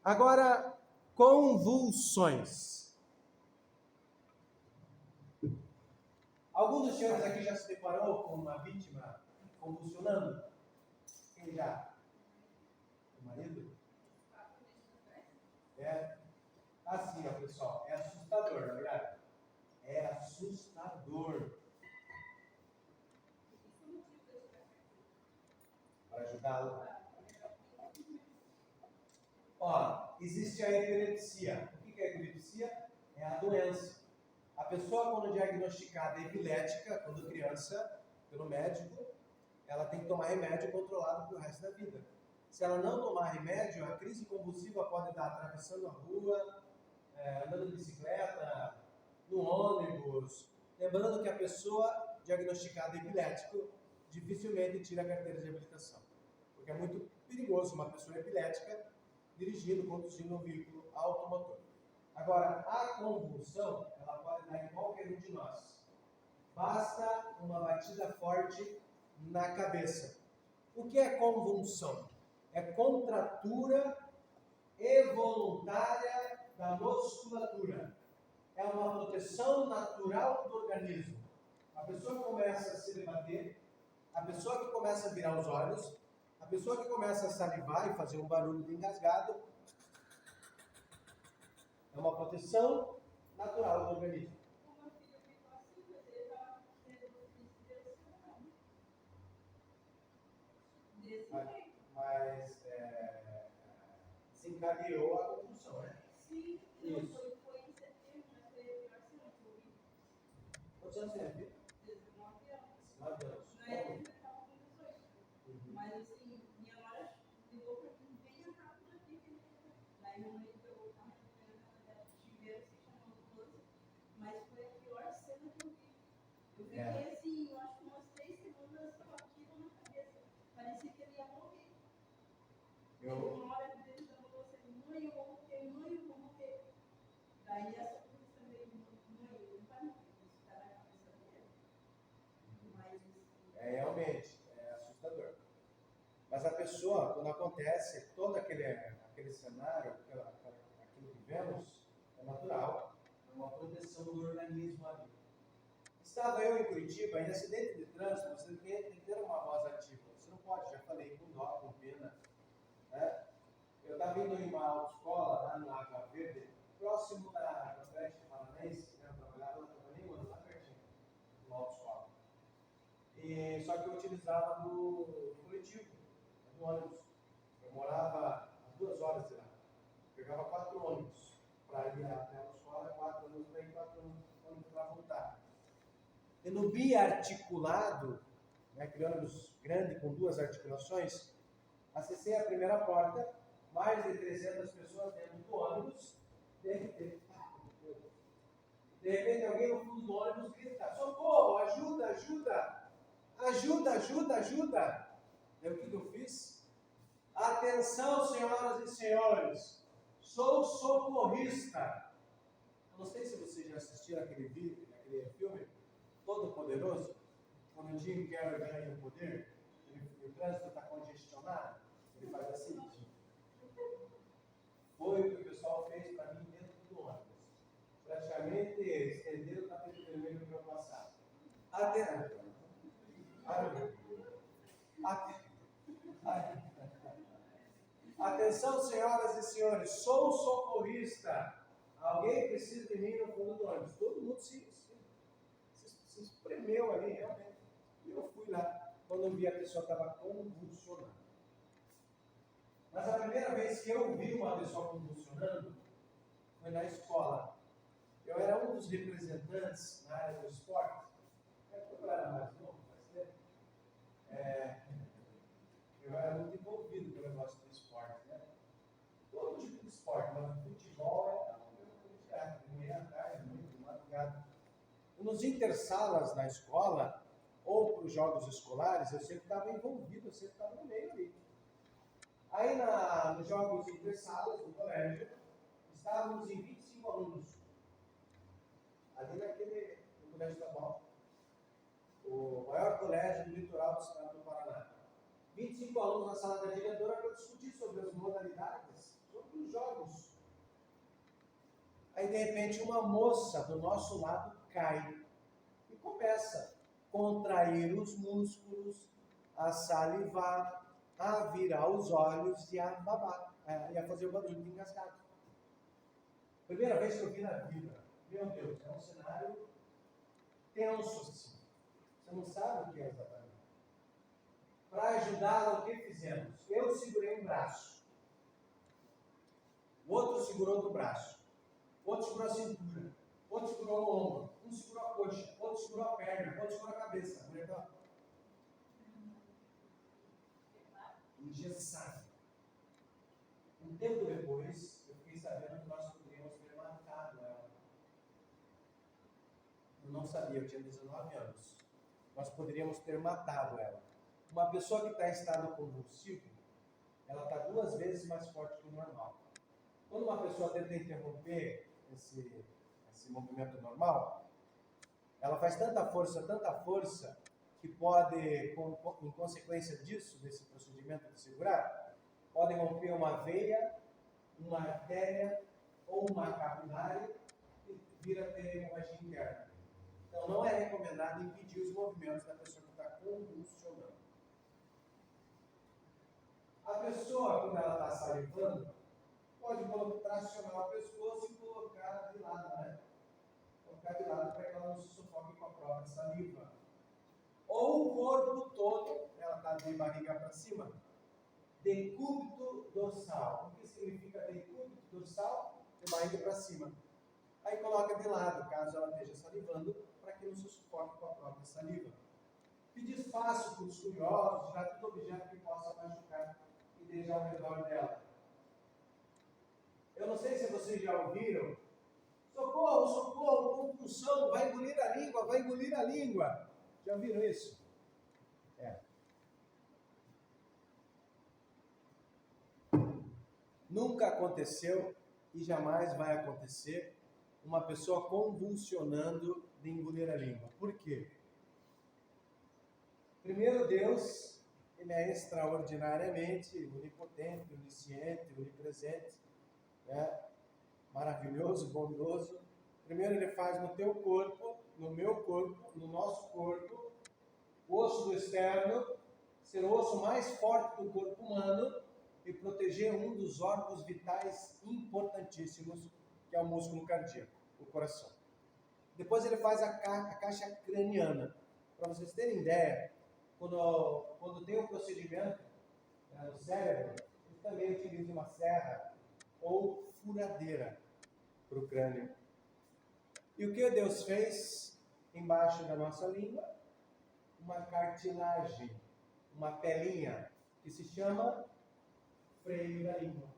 Agora, convulsões. Algum dos senhores aqui já se deparou com uma vítima convulsionando? Quem já? O marido? Assim, ó, pessoal, é assustador, na verdade. É assustador. Para ajudá-lo. Ó, existe a epilepsia. O que é a epilepsia? É a doença. A pessoa, quando diagnosticada epilética, quando criança, pelo médico, ela tem que tomar remédio controlado para o resto da vida. Se ela não tomar remédio, a crise convulsiva pode estar atravessando a rua, andando de bicicleta, no ônibus. Lembrando que a pessoa diagnosticada epilético dificilmente tira a carteira de habilitação. Porque é muito perigoso uma pessoa epilética dirigindo, conduzindo um veículo automotor. Agora, a convulsão, ela pode dar em qualquer um de nós. Basta uma batida forte na cabeça. O que é convulsão? É contratura involuntária da musculatura. É uma proteção natural do organismo. A pessoa começa a se debater, a pessoa que começa a virar os olhos, a pessoa que começa a salivar e fazer um barulho de engasgado, é uma proteção natural do organismo. Mas desencadeou a convulsão, né? Sim, Isso. foi em setembro, mas foi a pior semana que eu vi. Quantos anos você tem, filho? 19 anos. 9 anos. Na época eu estava com 18. Mas assim, minha hora ligou para mim bem rápido aqui. Daí meu marido pegou o carro e tiveram se chamando ambulância. Mas foi a pior cena que eu vi. Eu vi fiquei assim, eu acho que umas 3 semanas com aquilo na cabeça. Parecia que ele ia morrer. Chegou uma hora que ele falou assim, mãe, eu vou morrer. Daí essa polícia veio, mãe, ele não vai morrer, isso está na cabeça dele. Mas, Realmente, é assustador. Mas a pessoa, quando acontece todo aquele cenário, aquilo que vemos, é natural, é uma proteção do organismo ali. Estava eu em Curitiba, em acidente de trânsito, você tem que ter uma voz ativa. Você não pode, já falei, com dó, com pena. Né? Eu estava indo em uma autoescola lá no Água Verde, próximo da Creche Paranaense, né? Eu trabalhava lá pertinho, numa autoescola. Só que eu utilizava do coletivo, do ônibus. Eu morava a 2 horas de lá. Pegava 4 ônibus para ir até a escola, 4 ônibus para ir, 4 ônibus para voltar. E no biarticulado, né, aquele ônibus grande com 2 articulações, acessei a primeira porta, mais de 300 pessoas dentro do ônibus. De repente alguém no fundo do ônibus grita: socorro, ajuda, ajuda! Ajuda, ajuda, ajuda! E o que eu fiz? Atenção, senhoras e senhores, sou socorrista. Eu não sei se vocês já assistiram aquele filme Todo Poderoso, quando o Jim Carrey ganha o poder, o trânsito está congestionado, ele faz assim. Foi o que o pessoal fez para mim dentro do ônibus. Praticamente estenderam o tapete vermelho para eu passar. Atenção, senhoras e senhores, sou socorrista. Alguém precisa de mim no fundo do ônibus. Todo mundo se espremeu ali, realmente. E eu fui lá, quando eu vi a pessoa estava convulsionando. Mas a primeira vez que eu vi uma pessoa convulsionando foi na escola. Eu era um dos representantes na área do esporte. Eu era mais novo, faz tempo. Eu era muito envolvido com o negócio do esporte, né? Todo tipo de esporte, mas o futebol era de manhã à tarde, muito de madrugada. Nos intersalas na escola, ou para os jogos escolares, eu sempre estava envolvido, eu sempre estava no meio ali. Aí nos jogos intersalas do colégio, estávamos em 25 alunos. Ali no colégio estadual, o maior colégio do litoral do estado do Paraná. 25 alunos na sala da diretora para discutir sobre as modalidades, sobre os jogos. Aí, de repente, uma moça do nosso lado cai e começa a contrair os músculos, a salivar, a virar os olhos e a babar, e a fazer o barulho de engasgado. Primeira vez que eu vi na vida, meu Deus, é um cenário tenso assim. Você não sabe o que é exatamente. Para ajudá-la, o que fizemos? Eu segurei um braço, o outro segurou outro braço, o outro segurou a cintura, o outro segurou o ombro, um segurou a coxa, o outro segurou a perna, o outro segurou a cabeça. Engessado. Um tempo depois, eu fiquei sabendo que nós poderíamos ter matado ela. Eu não sabia, eu tinha 19 anos. Nós poderíamos ter matado ela. Uma pessoa que está em estado convulsivo, ela está 2 vezes mais forte que o normal. Quando uma pessoa tenta interromper esse movimento normal, ela faz tanta força, que pode, em consequência disso, desse procedimento de segurar, pode romper uma veia, uma artéria ou uma capilar e vir a ter hemorragia interna. Então, não é recomendado impedir os movimentos da pessoa que está convulsionando. A pessoa, quando ela está salivando, pode tracionar o pescoço e colocar de lado, né? Colocar de lado para que ela não se sufoque com a própria saliva. Ou o corpo todo, ela está de barriga para cima, decúbito dorsal. O que significa decúbito dorsal? De barriga para cima. Aí coloca de lado, caso ela esteja salivando, para que não se sufoque com a própria saliva. Pedir espaço para os curiosos, tirar todo objeto que possa machucar e deixar ao redor dela. Eu não sei se vocês já ouviram Socorro, socorro, compulsão, vai engolir a língua, vai engolir a língua. Já viram isso? Nunca aconteceu e jamais vai acontecer uma pessoa convulsionando de engolir a língua. Por quê? Primeiro, Deus, Ele é extraordinariamente onipotente, onisciente, onipresente, né? Maravilhoso, bondoso. Primeiro, Ele faz no teu corpo, no meu corpo, no nosso corpo, o osso do externo ser o osso mais forte do corpo humano e proteger um dos órgãos vitais importantíssimos, que é o músculo cardíaco, o coração. Depois ele faz a caixa craniana. Para vocês terem ideia, quando tem um procedimento no cérebro, ele também utiliza uma serra ou furadeira para o crânio. E o que Deus fez embaixo da nossa língua? Uma cartilagem, uma pelinha, que se chama freio da língua.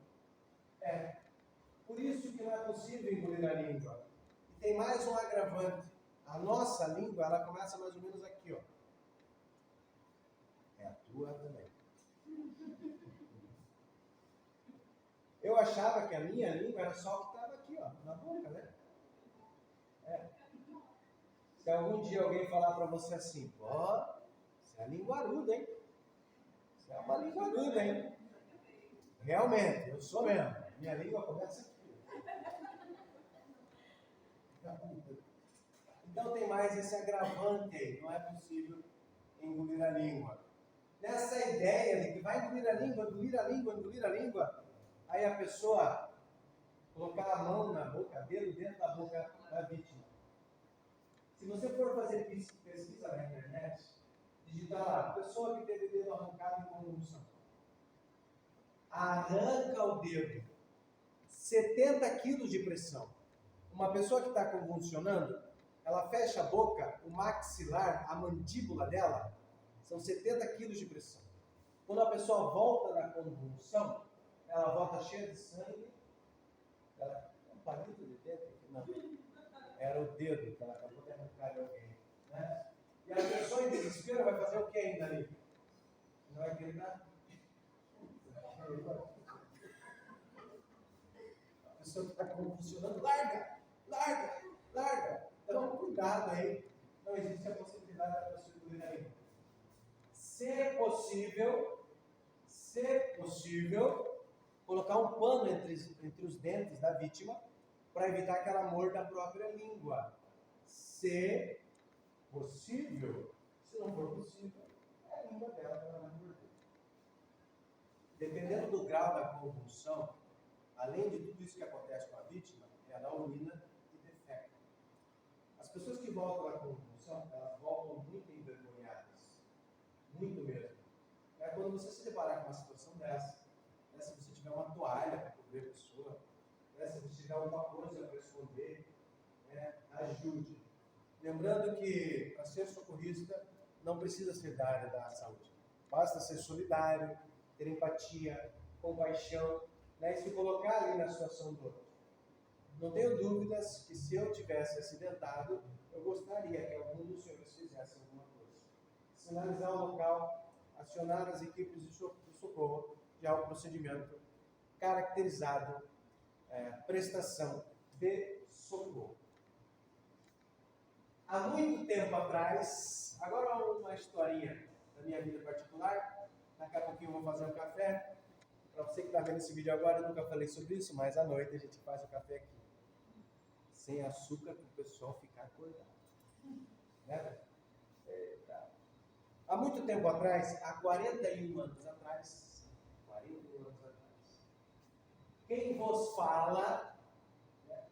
Por isso que não é possível engolir a língua. E tem mais um agravante. A nossa língua, ela começa mais ou menos aqui, ó. É a tua também. Eu achava que a minha língua era só o que estava aqui, ó, na boca, né? Se algum dia alguém falar para você assim, ó, você é linguarudo, hein? Você é uma linguaruda, hein? Realmente, eu sou mesmo. Minha língua começa aqui. Então tem mais esse agravante aí. Não é possível engolir a língua. Nessa ideia de que vai engolir a língua, engolir a língua, engolir a língua, aí a pessoa colocar a mão na boca, dedo dentro da boca da vítima. Se você for fazer pesquisa na internet, digitar lá, pessoa que teve o dedo arrancado em convulsão. Arranca o dedo. 70 quilos de pressão. Uma pessoa que está convulsionando, ela fecha a boca, o maxilar, a mandíbula dela, são 70 quilos de pressão. Quando a pessoa volta da convulsão, ela volta cheia de sangue. Um palito de dedo? Não. Era o dedo que ela acabou de arrancar de alguém. Né? E a pessoa em desespero vai fazer o que ainda ali? Não vai gritar? A pessoa que está convulsionando, larga, larga, larga. Então, cuidado aí. Não existe a possibilidade da pessoa engolir a língua. Se possível, colocar um pano entre os dentes da vítima para evitar que ela morda a própria língua. Se possível, se não for possível, é a língua dela que ela vai morder. Dependendo do grau da convulsão, além de tudo isso que acontece com a vítima, ela urina e defeca. As pessoas que voltam da convulsão, elas voltam muito envergonhadas. Muito mesmo. Quando você se deparar com uma situação dessa, né, se você tiver uma toalha para cobrir a pessoa, né, se você tiver alguma coisa para esconder, né, ajude. Lembrando que para ser socorrista não precisa ser da área da saúde. Basta ser solidário, ter empatia, compaixão, né, e se colocar ali na situação do outro. Não tenho dúvidas que se eu tivesse acidentado, eu gostaria que algum dos senhores fizesse alguma coisa. Sinalizar o local, acionar as equipes de socorro, já é um procedimento caracterizado, prestação de socorro. Há muito tempo atrás, agora uma historinha da minha vida particular, daqui a pouquinho eu vou fazer um café. Para você que está vendo esse vídeo agora, eu nunca falei sobre isso, mas à noite a gente faz o café aqui. Sem açúcar para o pessoal ficar acordado. Né? Há muito tempo atrás, há 41 anos atrás, quem vos fala, né?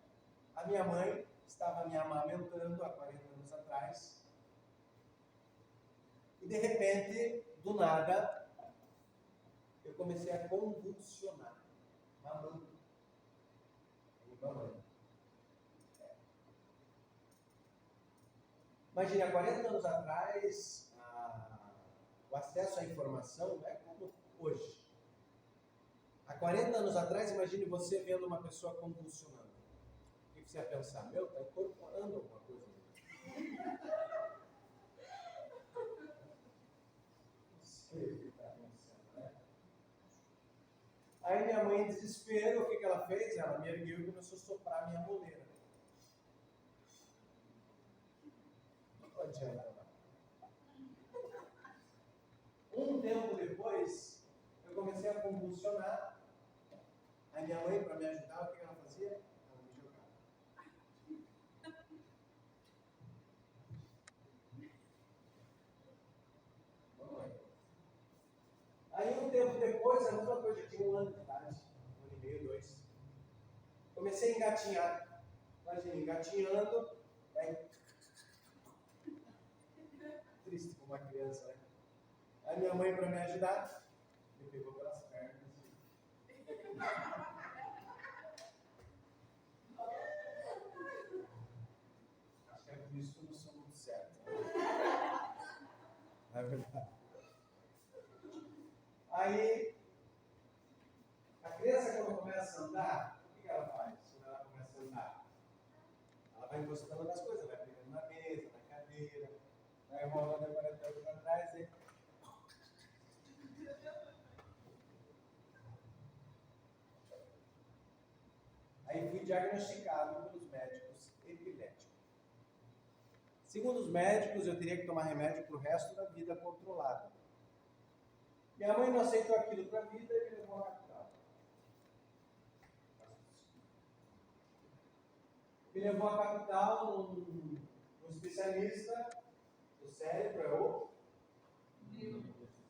A minha mãe estava me amamentando há 40 anos atrás, e de repente, do nada, eu comecei a convulsionar, mamando. Imagina, há 40 anos atrás, o acesso à informação não é como hoje. Há 40 anos atrás, imagine você vendo uma pessoa convulsionando. O que você ia pensar, meu, está incorporando alguma coisa. Não sei o que está acontecendo, né? Aí minha mãe, em desespero, o que ela fez? Ela me ergueu e começou a soprar a minha moleira. Não adianta, não. Um tempo depois, eu comecei a convulsionar. Aí minha mãe, para me ajudar, o que ela fazia? Ela me jogava. Aí um tempo depois, a mesma coisa, eu tinha 1 ano de idade, 1 ano e meio, 2. Comecei a engatinhar. Imagina, engatinhando, aí... Triste como uma criança, né? Aí minha mãe, para me ajudar, me pegou pelas pernas. Acho que é por isso que eu não sou muito certo. É verdade. Aí, a criança quando começa a andar, o que ela faz quando ela começa a andar? Ela vai encostando nas coisas, vai pegando na mesa, na cadeira, vai rolando a 40 anos atrás e... Aí fui diagnosticado pelos médicos epilético. Segundo os médicos, eu teria que tomar remédio para o resto da vida controlado. Minha mãe não aceitou aquilo para a vida e me levou à capital. Me levou à capital um especialista do cérebro, é o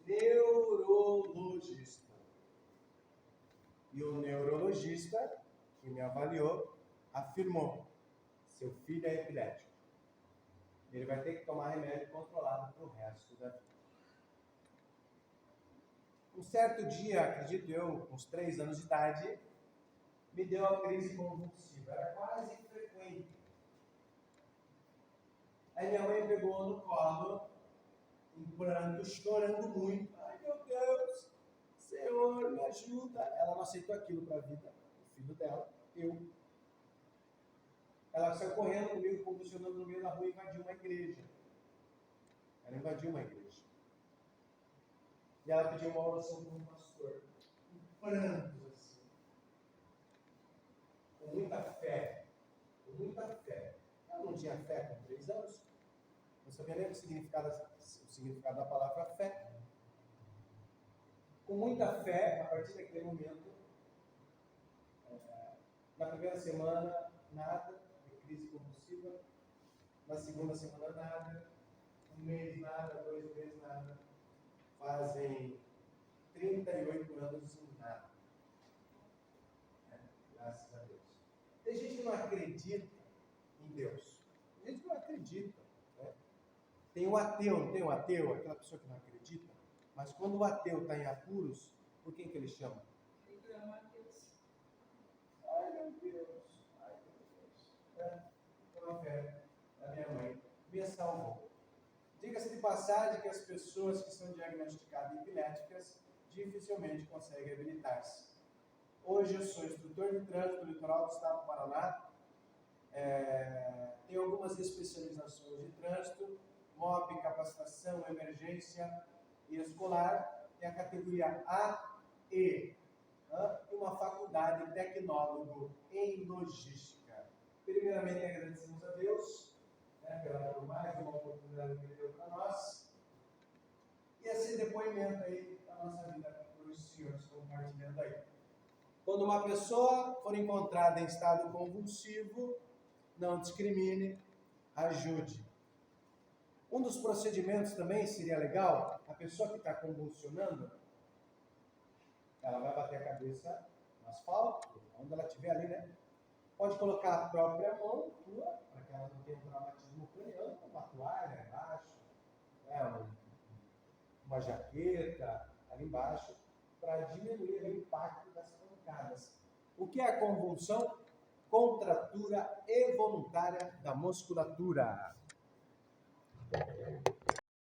neurologista. E o neurologista que me avaliou afirmou: seu filho é epilético. Ele vai ter que tomar remédio controlado para o resto da vida. Um certo dia, acredito eu, com uns 3 anos de idade, me deu a crise convulsiva. Era quase infrequente. Aí minha mãe pegou no colo, em pranto, chorando muito. Ai, meu Deus, Senhor, me ajuda. Ela não aceitou aquilo para a vida. O filho dela, eu. Ela saiu correndo comigo, convulsionando no meio da rua e invadiu uma igreja. Ela invadiu uma igreja. E ela pediu uma oração com um pastor. Em prantos assim. Com muita fé. Com muita fé. Ela não tinha fé com 3 anos. Não sabia nem o significado da palavra fé. Com muita fé, a partir daquele momento, na primeira semana, nada, de crise convulsiva. Na segunda semana, nada. 1 mês, nada. 2 meses, nada. Fazem 38 anos sem nada. Graças a Deus. Tem gente que não acredita em Deus. Tem gente que não acredita. Né? Tem o ateu, não tem o ateu? Aquela pessoa que não acredita. Mas quando o ateu está em apuros, por quem que ele chama? Ele clama a Deus. Ai meu Deus. Ai meu Deus. Foi uma fé da minha mãe. Me salvou. Diga-se de passagem que as pessoas que são diagnosticadas epiléticas dificilmente conseguem habilitar-se. Hoje eu sou instrutor de trânsito no litoral do estado do Paraná. Tenho algumas especializações de trânsito, MOP, capacitação, emergência e escolar. Tem a categoria A e uma faculdade de tecnólogo em logística. Primeiramente agradecemos a Deus por mais uma oportunidade que ele deu para nós. E esse depoimento aí da nossa vida para os senhores compartilhando aí. Quando uma pessoa for encontrada em estado convulsivo, não discrimine, ajude. Um dos procedimentos também seria legal, a pessoa que está convulsionando, ela vai bater a cabeça no asfalto, onde ela estiver ali, né? Pode colocar a própria mão tua, para que ela não tenha um traumatismo craniano, uma toalha embaixo, uma jaqueta ali embaixo, para diminuir o impacto das pancadas. O que é a convulsão? Contratura involuntária da musculatura.